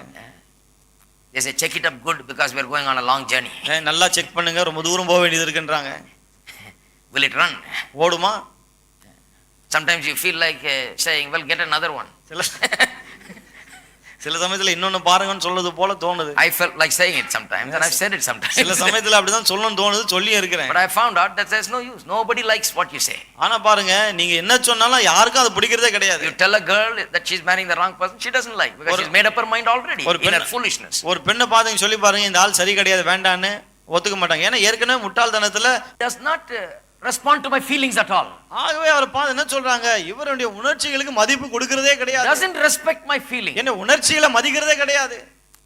They say check it up good because we are going on a long journey. நல்லா செக் பண்ணுங்க, ரொம்ப தூரம் போக வேண்டியது இருக்குன்றாங்க. Will it run? ஓடுமா? Sometimes you feel like saying, well, get another one. சில சமயத்துல இன்னொன்னு பாருங்கன்னு சொல்றது போல தோணுது. I felt like saying it sometimes and I've said it sometimes. சில சமயத்துல அப்படிதான் சொல்லணும்னு தோணுது, சொல்லியே இருக்கிறேன். But I found out that there's no use. Nobody likes what you say. ஆனா பாருங்க, நீங்க என்ன சொன்னாலும் யாருக்கும் அது பிடிக்கிறதே கிடையாது. You tell a girl that she's marrying the wrong person, she doesn't like because she's made up her mind already in her foolishness. ஒரு பெண்ணை பாருங்க சொல்லி பாருங்க இந்த ஆள் சரி கிடையாது வேண்டான்னு ஒத்துக்க மாட்டாங்க. ஏன்னா ஏற்கனவே முட்டாள்தனத்துல does not respond to my feelings at all. ஆகவே அவர் பாத்து என்ன சொல்றாங்க, இவருடைய உணர்ச்சிகளுக்கு மதிப்பு கொடுக்கிறதே கிடையாது. Doesn't respect my feelings. என்ன உணர்ச்சிகளை மதிக்கிறதே கிடையாது.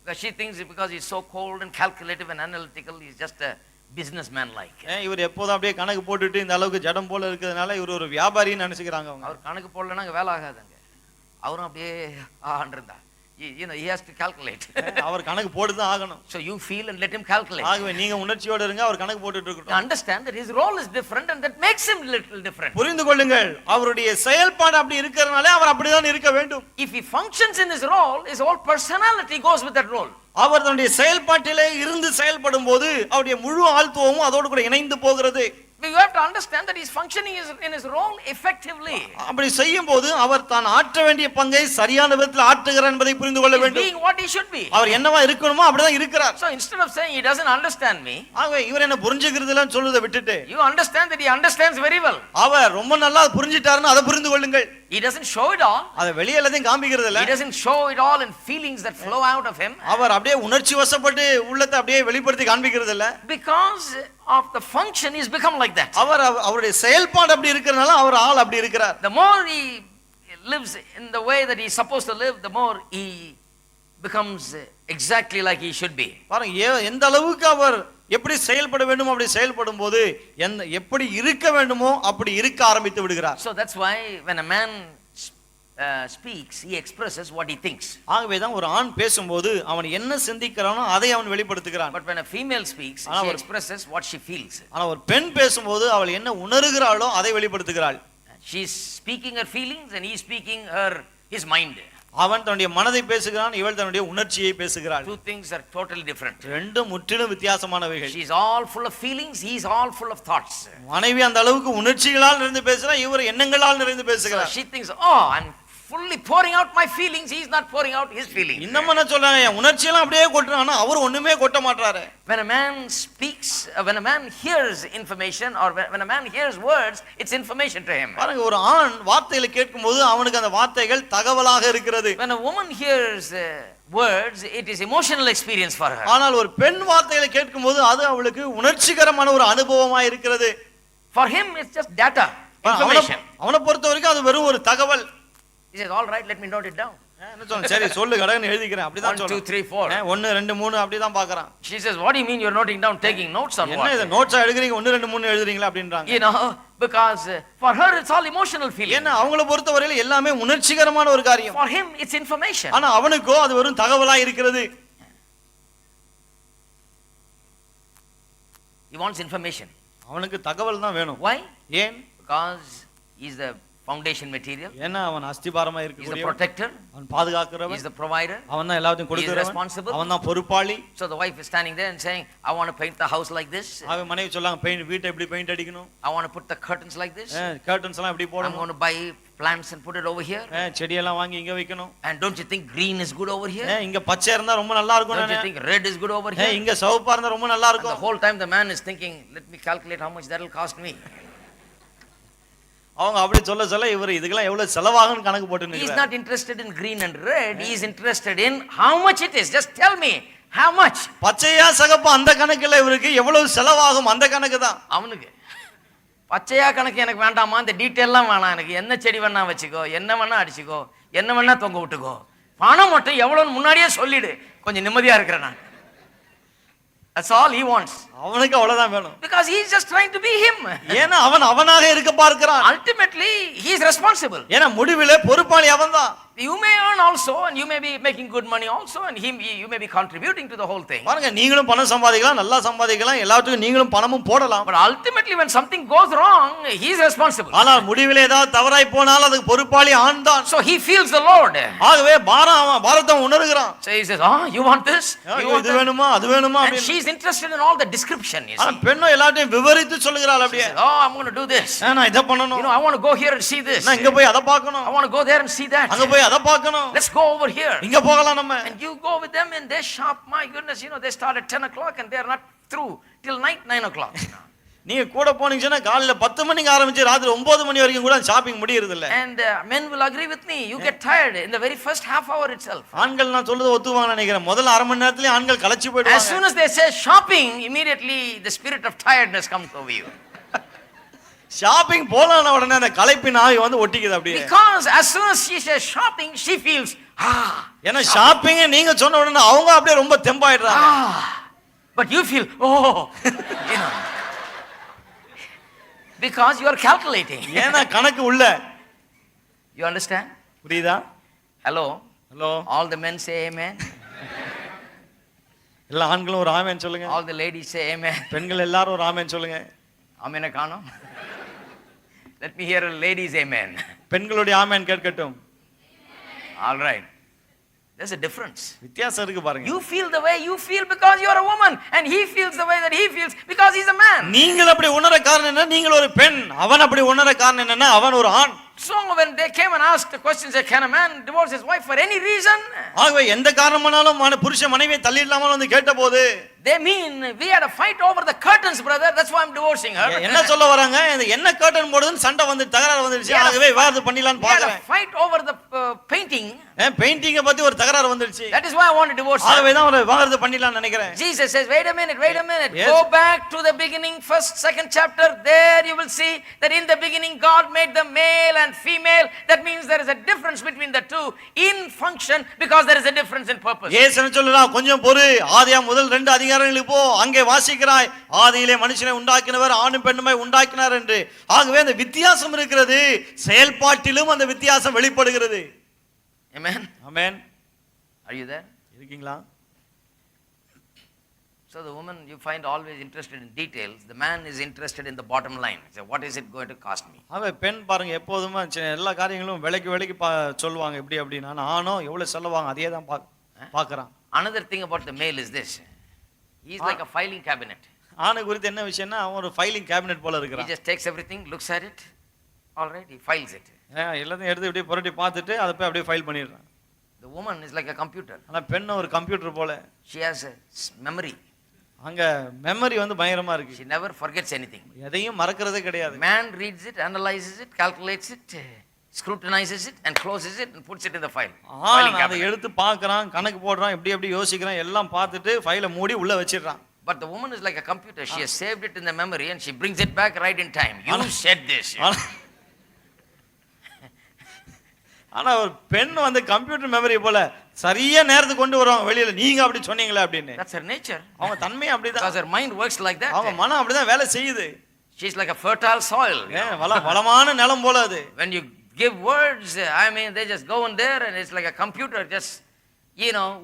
Because she thinks because he's so cold and calculative and analytical, he's just a businessman like. இவர் எப்போதும் அப்படியே கணக்கு போட்டுட்டு இந்த அளவுக்கு ஜடம் போல இருக்கிறதுனால இவர் ஒரு வியாபாரின்னு நினைச்சுக்கிறாங்க அவங்க. அவர் கணக்கு போடலன்னா வேலை ஆகாதுங்க. அவரும் அப்படியே ஆண்டிருந்தா. You know, he has to calculate. அவர் கணக்கு போட்டு தான் ஆகணும். So you feel and let him calculate. ஆகவே நீங்க உணர்ச்சியோட இருங்க, அவர் கணக்கு போட்டுட்டு இருக்கட்டும். Understand that his role is different and that makes him little different. புரிந்து கொள்ளுங்கள், அவருடைய செயல்பாடு அப்படி இருக்கிறதுனால அவர் அப்படிதான் இருக்க வேண்டும். If he functions in his role, his whole personality goes with that role. அவர் தன்னுடைய செயல்பாட்டிலே இருந்து செயல்படும் போது அவருடைய முழு ஆழ்த்துவமும் அதோடு கூட இணைந்து போகிறது. You have to understand that he's functioning in his role effectively. அப்படி செய்யும்போது அவர் தான் ஆற்ற வேண்டிய பங்கை சரியான விதத்தில் ஆற்றுகிறார் என்பதை புரிந்து கொள்ள வேண்டும். Being what he should be. அவர் என்னவா இருக்கணுமோ அப்படிதான் இருக்கிறார். So instead of saying he doesn't understand me, ஆகவே இவர் என்ன புரிஞ்சுக்கிறது இல்லன்னு சொல்றதை விட்டுட்டு you understand that he understands very well. அவர் ரொம்ப நல்லா புரிஞ்சிட்டாருன்னு அதை புரிந்து கொள்ளுங்கள். He doesn't show it all. அதை வெளியே எல்லாத்தையும் காமிக்கிறது இல்ல. He doesn't show it all in feelings that flow out of him. அவர் அப்படியே உணர்ச்சி வசப்பட்டு உள்ளத்தை அப்படியே வெளிப்படுத்தி காண்பிக்கிறது இல்ல. Because of the function he's become like that. அவருடைய செயல்பாடு அப்படி இருக்கிறனால அவர் ஆள் அப்படி இருக்கிறார். The more he lives in the way that he's supposed to live, the more he becomes exactly like he should be. பாருங்க எந்த அளவுக்கு அவர் எப்படி செயல்பட வேண்டுமோ அப்படி செயல்படும் போது எப்படி இருக்க வேண்டுமோ அப்படி இருக்க ஆரம்பித்து விடுகிறார். So that's why when a man speaks, he expresses what he thinks. ஆகவே தான் ஒரு ஆண் பேசும்போது அவன் என்ன சிந்திக்கிறானோ அதை அவன் வெளிப்படுத்துகிறான். But when a female speaks, she expresses what she feels. ஆனா ஒரு பெண் பேசும்போது அவள் என்ன உணர்கிறாளோ அதை வெளிப்படுத்துகிறாள். She is speaking her feelings and he is speaking his mind. அவன் தன்னுடைய மனதை பேசுகிறான், இவள் தன்னுடைய உணர்ச்சியை பேசுகிறாள். Two things are totally different. ரெண்டும் முற்றிலும் வித்தியாசமானவைகள். She is all full of feelings, he is all full of thoughts. மனைவி அந்த அளவுக்கு உணர்ச்சிகளால் நிறைந்து பேசுறார், இவர் எண்ணங்களால் நிறைந்து பேசுகிறார். She thinks, oh, I'm fully pouring out my feelings, he is not pouring out his feelings. இன்னும் என்ன சொல்றாங்க, என் உணர்ச்சியெல்லாம் அப்படியே கொட்டுறான், ஆனா அவர் ஒண்ணுமே கொட்ட மாட்டாரு. When a man speaks, when a man hears information or when a man hears words, it's information to him. பாருங்க, ஒரு ஆண் வார்த்தைகளை கேட்கும்போது அவனுக்கு அந்த வார்த்தைகள் தகவலாக இருக்கிறது. When a woman hears words, it is emotional experience for her. ஆனால் ஒரு பெண் வார்த்தைகளை கேட்கும்போது அது அவளுக்கு உணர்ச்சிகரமான ஒரு அனுபவமா இருக்கிறது. For him it's just data, information. அவனை பொறுத்த வரைக்கும் அது வெறும் ஒரு தகவல். He says, all right, let me note it down. என்ன சொல்ற, சரி சொல்லு கடன்னு எழுதிக்கிறேன், அப்படிதான் சொல்றேன். 1 2 3 4 1 2 3 அப்படிதான் பார்க்கறான். She says, what do you mean you're noting down, taking notes on what? என்ன இது நோட்ஸா எடுக்கறீங்க, 1 2 3 எழுதுறீங்களா அப்படின்றாங்க. You know, because for her it's all emotional feeling. ஏன்னா அவங்கள பொறுத்த வரையில எல்லாமே உணர்ச்சிகரமான ஒரு காரியம். For him it's information. ஆனா அவனுக்கோ அது வெறும் தகவலா இருக்கிறது. He wants information. அவனுக்கு தகவல் தான் வேணும். Why? ஏன்? Because he's the foundation material. ஏன்னா அவன் அஸ்திபாரமா He's the இருக்கக்கூடிய protector. அவன் பாதுகாக்கிறவன், He's the provider. அவன் தான் எல்லாத்தையும் He is கொடுக்கிறவன், responsible. அவன் தான் பொறுப்பாளி. So the wife is standing there and saying, I want to paint the house like this. அவன் மனைவி சொல்லாங்க பெயிண்ட் வீட்டை எப்படி பெயிண்ட் அடிக்கணும், I want to put the curtains like this. Curtains எல்லாம் எப்படி I'm போடணும், going to buy plants and put it over here. செடியெல்லாம் வாங்கி இங்க வைக்கணும். And don't you think green is good over here? இங்க பச்சை இருந்தா ரொம்ப நல்லா இருக்கும், Don't you think red is good over here? இங்க சிவப்பா இருந்தா ரொம்ப நல்லா And the இருக்கும். whole time the man is thinking, let me calculate how much that will cost me. அவங்க அப்படி சொல்ல சொல்ல இவர் இதுக்கெல்லாம் எவ்வளவு செலவாகும்னு கணக்கு போட்டு He is நிக்கிறார். not interested in green and red. He is interested in how much it is. Just tell me how much. பச்சையா சகப்பா அந்த கணக்குல இவருக்கு எவ்வளவு செலவாகும் அந்த கணக்கு தான். அவனுக்கு பச்சையா கணக்கு எனக்கு வேண்டாமா, அந்த டீட்டெயிலாம் வேணாம் எனக்கு. என்ன செடி வேணா வச்சுக்கோ, என்ன வேணா அடிச்சுக்கோ, என்ன வேணா தொங்க விட்டுக்கோ, பணம் மட்டும் எவ்வளவுன்னு முன்னாடியே சொல்லிடு, கொஞ்சம் நிம்மதியா இருக்கிறேன் நான். That's all he wants. அவனுக்கு அவ்வளவுதான் வேணும். Because he is just trying to be him. ஏன்னா அவன் அவனாக இருக்க பார்க்கிறான். Ultimately he is responsible. ஏன்னா முடிவிலே பொறுப்பாளி அவன்தான். You may earn also and you may be making good money also and you may be contributing to the whole thing. பாருங்க, நீங்களும் பணம் சம்பாதிக்கலாம், நல்லா சம்பாதிக்கலாம், எல்லாத்துக்கும் நீங்களும் பணமும் போடலாம். But ultimately when something goes wrong, he is responsible. ஆனால் முடிவிலே ஏதாவது தவறாய் போனால் அதுக்கு பொறுப்பாளி ஆண்தான். So he feels the Lord. ஆகவே பாரத்தை உணர்கிறான். So he says, you want this? You want இது வேணுமா அது வேணுமா and she is interested in all the description. You see? பெண்ணோ எல்லாத்தையும் விவரித்து சொல்லுகிறாள் அப்படியே. I'm going to do this. நான் இத பண்ணனும். I want to go here and see this. நான் இங்க போய் அத பார்க்கணும். I want to go there and see that. அங்க போய் அத பார்க்கணும். Let's go over here. இங்க போகலாம் நம்ம. And you go with them and they shop. My goodness, they start at 10 o'clock and they are not through till night 9 o'clock. நீங்க கூட போனீங்கன்னா காலையில 10 மணிக்கு ஆரம்பிச்சு ராத்திரி 9 மணி வரைக்கும் கூட ஷாப்பிங் முடியறது இல்ல. And men will agree with me. You get tired in the very first half hour itself. ஆண்கள் நான் சொல்றது ஒத்துவாங்க நினைக்கிறேன். முதல் அரை மணி நேரத்திலே ஆண்கள் கலச்சி போய்டுவாங்க. As soon as they say shopping, immediately the spirit of tiredness comes over you. Shopping போலான உடனே அந்த களைப்பின் ஆவி வந்து ஒட்டிக்குது அப்படியே. Because as soon as she says shopping, she feels ஏன்னா ஷாப்பிங் நீங்க சொன்ன உடனே அவங்க அப்படியே ரொம்ப தெம்பாயிடுறாங்க. But you feel because you are calculating. ஏன்னா கணக்கு உள்ள. You understand? புரியுதா? Hello. Hello. All the men say amen. எல்லா ஆண்களும் ஒரு ஆமென் சொல்லுங்க. All the ladies say amen. பெண்கள் எல்லாரும் ஒரு ஆமென் சொல்லுங்க. ஆமென் காணோம். Let me hear a lady's amen. பெண்களுடைய ஆமென் கேட்கட்டும். All right. There's a difference. வித்தியாசம் இருக்கு பாருங்க. You feel the way you feel because you are a woman and he feels the way that he feels because he's a man. நீங்கள் அப்படி உணர காரணம் என்ன? நீங்கள் ஒரு பெண். அவன் அப்படி உணர காரணம் என்னன்னா அவன் ஒரு ஆண். So when they came and asked the question, say, can a man divorce his wife for any reason? ஆகவே எந்த காரணமானாலும் புருஷன் மனைவியை தள்ளிடலாமா வந்து கேட்டபோது they mean we had a fight over the curtains, brother. That's why I'm divorcing her. என்ன சொல்ல வராங்க? என்ன கர்டன் போடுதுன்னு சண்டை வந்து தகராறு வந்துருச்சு. ஆகவே விவாதம் பண்ணிடலாம்னு பார்க்கறேன். fight over the painting. பெயிண்டிங்க பத்தி ஒரு தகராறு வந்துருச்சு. That is why I want to divorce her. ஆகவே தான் ஒரு விவாதம் பண்ணிடலாம்னு நினைக்கிறேன். Jesus says, wait a minute. Yes. Go back to the beginning, first, second chapter. There you will see that in the beginning God made them male and female. That means there is a difference between the two in function because there is a difference in purpose. இயேசு சொல்றா கொஞ்சம் பொறு. ஆதியாகமம் முதல் 2 அதிகாரங்களுக்கு போ. அங்கே வாசிக்கிறாய். ஆதியிலே மனுஷனை உண்டாக்கினவர் ஆணும் பெண்ணுமாய் உண்டாக்கினார் என்று. ஆகவே அந்த வித்தியாசம் இருக்கிறது. செயல்பாட்டிலும் அந்த வித்தியாசம் வெளிப்படுகிறது. Amen. Amen. Are you there? இருக்கீங்களா? So the woman you find always interested in details, the man is interested in the bottom line. So what is it going to cost me? அவ பெண் பாருங்க எப்போதுமே எல்லா காரியங்களும் விலைக்கு சொல்லுவாங்க இப்படி அப்படினா ஆனோ எவ்வளவு சொல்லுவாங்க அதே தான் பார்க்கறான். Another thing about the male is this. He is like a filing cabinet. ஆணு குறித்து என்ன விஷயம்னா அவன் ஒரு ஃபைலிங் கேபினட் போல இருக்கிறான். He just takes everything, looks at it. All right, he files it. எல்லாத்தையும் எடுத்து இப்படி புரட்டி பார்த்துட்டு அதை போய் அப்படியே ஃபைல் பண்ணிடுறான். The woman is like a computer. ஆனா பெண் ஒரு கம்ப்யூட்டர் போல. She has a memory. அங்க மெமரி வந்து பயங்கரமா இருக்கு. She never forgets anything. எதையும் மறக்கிறதே கிடையாது. Man reads it, analyzes it, calculates it, scrutinizes it and closes it and puts it in the file. அதை எடுத்து பார்க்கறான், கணக்கு போடுறான், எப்படி யோசிக்கிறான், எல்லாம் பார்த்துட்டு ஃபைலை மூடி உள்ள வச்சிடுறான். But the woman is like a computer. She has saved it in the memory and she brings it back right in time. You said this. ஆனா ஒரு பெண் வந்து கம்ப்யூட்டர் மெமரி போல சரியா நேரத்துக்கு கொண்டு வருவாங்க வெளியில. நீங்க அப்படி சொன்னீங்களா அப்படினு. That's her nature. அவங்க தன்மை அப்படிதான். Because her mind works like that. அவங்க மனம் அப்படிதான் வேலை செய்யுது. She is like a fertile soil. வளமான நிலம் போல அது. When you give words, I mean they just go in there and it's like a computer just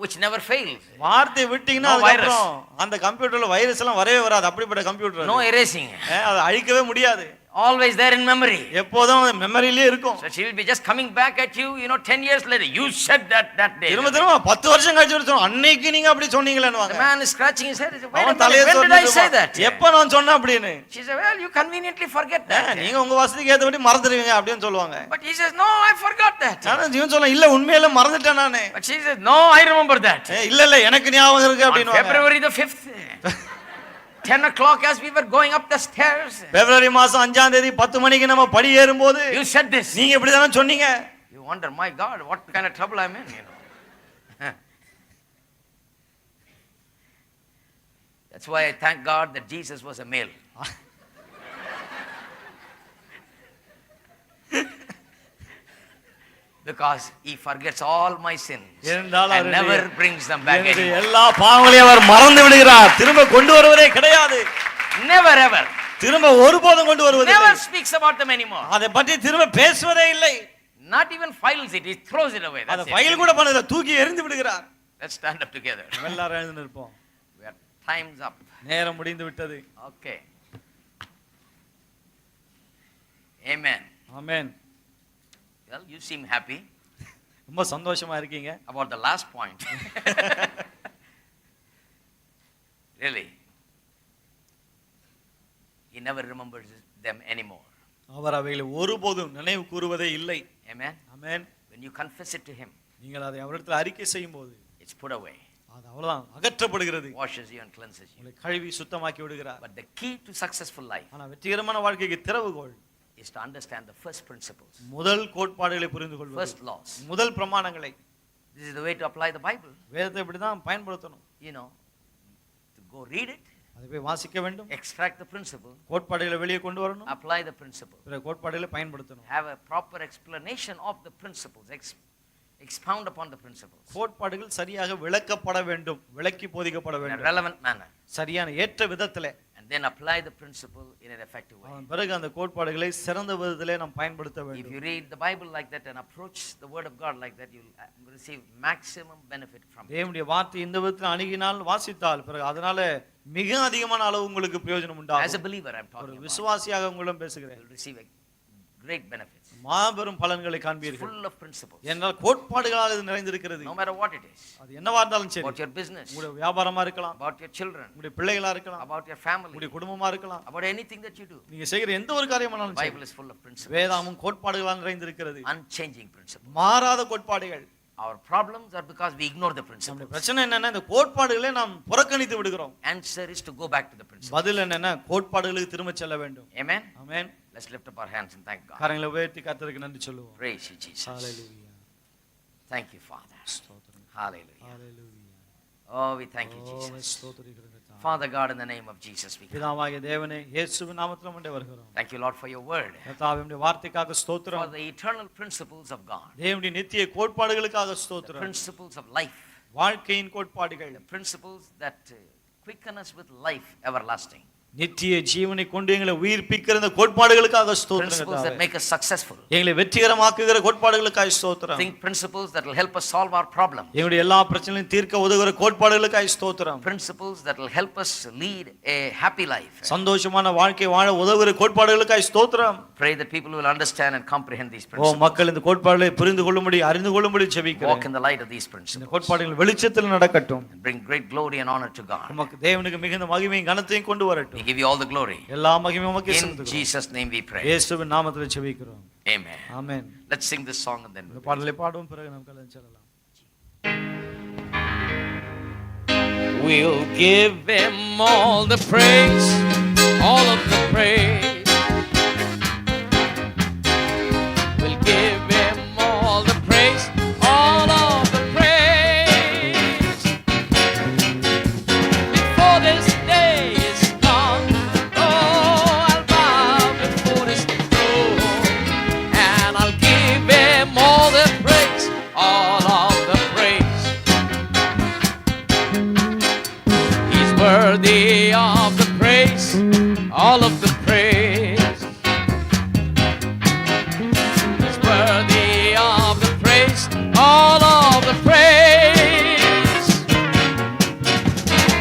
which never fails. வார்த்தை விட்டீங்கன்னா அதுக்கப்புறம் அந்த கம்ப்யூட்டர்ல வைரஸ் எல்லாம் வரவே வராது. அப்படிப்பட்ட கம்ப்யூட்டர். No erasing. அதை அழிக்கவே முடியாது. always there in memory. எப்போதும் மெமரியிலே இருக்கும். So she will be just coming back at you, 10 years later. You said that day. திரும்ப திரும்ப 10 வருஷம் கழிச்சு சொல்றோம், அன்னைக்கு நீங்க அப்படி சொன்னீங்களேன்னுவாங்க. The man is scratching his head. He said, wait a அவன் minute, தலையை when did I say that? எப்ப நான் சொன்னேன் அப்படின்னு. She said, well, you conveniently forget that. நீங்க உங்க வசதிக்கு ஏத்தபடி மறந்துடுவீங்க அப்படின்னு சொல்லுவாங்க. But he says, no, I forgot that. ஆனா ஜீவன் சொல்ல இல்ல உண்மையில மறந்துட்டேன் நானு. But she says, no, I remember that. இல்ல எனக்கு ஞாபகம் இருக்கு அப்படினுவாங்க. February the 5th. 10 o'clock as we were going up the stairs. பிப்ரவரி மாசம் 5ஆம் தேதி 10 மணிக்கு நம்ம படி ஏறும்போது You said this. நீங்க இப்படி தான சொன்னீங்க. You wonder, my God, what kind of trouble I'm in, That's why I thank God that Jesus was a male. Because he forgets all my sins and never brings them back again. எல்லா பாவங்களையும் அவர் மறந்து விடுகிறார், திரும்ப கொண்டு வருவதே கிடையாது. Never ever. திரும்ப ஒருபோதும் கொண்டு வருவதில்லை. Never speaks about them anymore. அதை பற்றி திரும்ப பேசுவதே இல்லை. Not even files it, he throws it away. அதை ஃபைல் கூட பண்ணல, தூக்கி எறிந்து விடுகிறார். Let's stand up together. எல்லாரும் எழுந்து நிற்போம். Time's up. நேரம் முடிந்து விட்டது. Okay. Amen. Amen. Well, you seem happy. ரொம்ப சந்தோஷமா இருக்கீங்க. About the last point. Really. He never remembers them anymore. அவர் அவைகளை ஒருபோதும் நினைவு கூறுவதே இல்லை. Amen. Amen. When you confess it to him, நீங்கள் அதை அவரிடத்தில் அறிக்கை செய்யும்போது it's put away. அது அவ்வளவுதான், அகற்றப்படுகிறது. Washes you and cleanses you. உங்களை கழுவி சுத்தமாக்கி விடுகிறார். But the key to successful life ஆனா வெற்றிகரமான வாழ்க்கைக்கு திறவுகோல் is to understand the first principles. முதல் கோட்பாடுகளை புரிந்து கொள்வது. First laws. முதல் பிரமாணங்களை. This is the way to apply the Bible. வேதத்தை இப்படி தான் பயன்படுத்தணும். To go read it, அதை போய் வாசிக்க வேண்டும், extract the principle, கோட்பாடுகளை வெளியே கொண்டு வரணும், apply the principle, பிற கோட்பாடுகளை பயன்படுத்தணும், have a proper explanation of the principles, expound upon the principles கோட்பாடுகள் சரியாக விளக்கப்பட வேண்டும், விளக்கி போதிக்கப்பட in a வேண்டும் relevant manner, சரியான ஏற்ற விதத்திலே. and then apply the principle in an effective way. அதன் பிறகு அந்த கோட்பாடுகளை சிறந்த விதத்திலே நாம் பயன்படுத்த If வேண்டும். you read the Bible like that and approach the word of God like that, you will receive maximum benefit from it. தேவனுடைய வார்த்தை இந்த விதத்தில் அணுகினால் வாசித்தால் பிறகு அதனால மிக அதிகமான அளவு உங்களுக்கு பிரயோஜனம் As a உண்டாகும். believer, I'm ஒரு talking about. விசுவாசியாக உங்களிடம் பேசுகிறேன். You will receive a great benefits. மாபெரும் பலன்களை It's காண்பீர்கள். full of principles. என்றால் கோட்பாடுகளால் இது நிறைந்திருக்கிறது. No matter what it is. அது என்னவா இருந்தாலும் சரி, About your business, உங்களுடைய வியாபாரமா இருக்கலாம், about your children, உங்களுடைய பிள்ளைகளா இருக்கலாம், about your family, உங்களுடைய குடும்பமா இருக்கலாம், about anything that you do. நீங்க செய்கிற எந்த ஒரு காரியமானாலும் The சரி, Bible is full of principles. வேதாமும் கோட்பாடுகளால் நிறைந்திருக்கிறது. Unchanging principles. மாறாத கோட்பாடுகள். Our problems are because we ignore the நம்முடைய principles. பிரச்சனை என்னன்னா இந்த கோட்பாடுகளை நாம் புறக்கணித்து விடுகிறோம். Answer is to go back to the principles. பதில் என்னன்னா கோட்பாடுகளுக்கு திரும்ப செல்ல வேண்டும். Amen. Amen. Let's lift up our hands and thank God. கரங்களை உயர்த்தி கர்த்தருக்கு நன்றி சொல்லுவோம். Praise you, Jesus. Hallelujah. Thank you, Father. ஸ்தோத்திரம். Hallelujah. Hallelujah. Oh, we thank you, O Jesus. ஸ்தோத்திரிக்கிறேன். Father God, in the name of Jesus, we come. பிதாவாகிய தேவனே இயேசுவின் நாமத்தில் உம்மை வருகிறோம். Thank you, Lord, for your word. கர்த்தாவே உம்முடைய வார்த்தைக்காக For ஸ்தோத்திரம். the eternal principles of God. தேவனுடைய நித்திய கோட்பாடுகளுக்காக The ஸ்தோத்திரம். principles of life. வாழ்க்கையின் கோட்பாடுகள், The principles that quicken us with life everlasting. நித்திய ஜீவனை கொண்டு எங்களை உயிர்ப்பிக்கிற இந்த கோட்பாடுகளுக்காக ஸ்தோத்திரம். Principles that கர்த்தாவே. make us successful. எங்களை வெற்றிகரமாக்குகிற கோட்பாடுகளுக்காக ஸ்தோத்திரம். Think principles that will help us solve our problems. எங்களுடைய எல்லா பிரச்சனைகளையும் தீர்க்க உதவுகிற கோட்பாடுகளுக்காக ஸ்தோத்திரம். Principles that will help us lead a happy life. சந்தோஷமான வாழ்க்கை வாழ உதவுகிற கோட்பாடுகளுக்காக ஸ்தோத்திரம். Pray that people will understand and comprehend these O principles. மக்கள் இந்த கோட்பாடுகளை புரிந்து கொள்ளும்படி அறிந்து கொள்ளும்படி ஜெபிக்கிறேன். Walk in the light of these இந்த principles. கோட்பாடுகள் வெளிச்சத்தில் நடக்கட்டும். And bring great glory and honor to God. நமக்கு தேவனுக்கு மிகுந்த மகிமையும் கனத்தையும் கொண்டு We வரட்டும். give you all the glory. எல்லா மகிமையும் உமக்கே In செலுத்துகிறோம். Jesus' name we pray. இயேசுவின் நாமத்தில் ஜெபிக்கிறோம். Amen. Amen. Let's sing this song and then இந்த பாடலை பாடுவோம், பிறகு நாம் கலந்து செல்லலாம். We'll give him all the praise, all of the praise. We'll give him all the praise, all of the praise. Before this day is gone, oh, I'll bow before his throne, and I'll give him all the praise, all of the praise. He's worthy of the praise, all of the praise. He's worthy of the praise, all of the praise.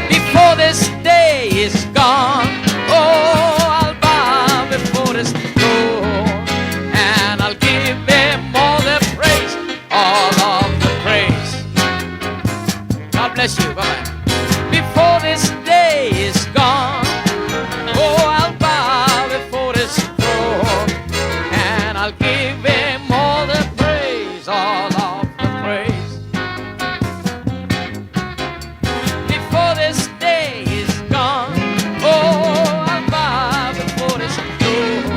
Before this day is gone, oh, I'll bow before his bless you. Bye-bye. Before this day is gone, oh, I'll bow before His throne, and I'll give Him all the praise, all of the praise. Before this day is gone, oh, I'll bow before His throne,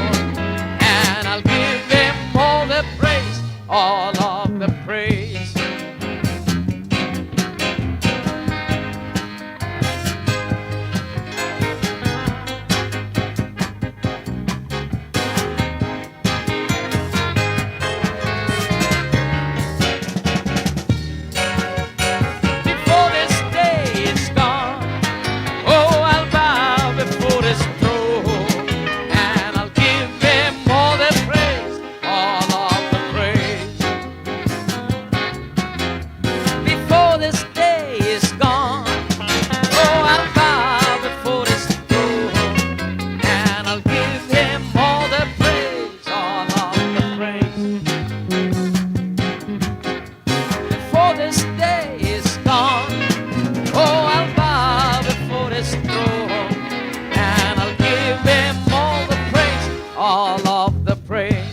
and I'll give Him all the praise, all of the praise. Before this day is gone, oh, I'll bow before His throne, and I'll give Him all the praise, all of the praise. Before this day is gone, oh, I'll bow before His throne, and I'll give Him all the praise, all of the praise. Before this day is gone, oh, I'll bow before His throne, and I'll give Him all the praise, all of the praise.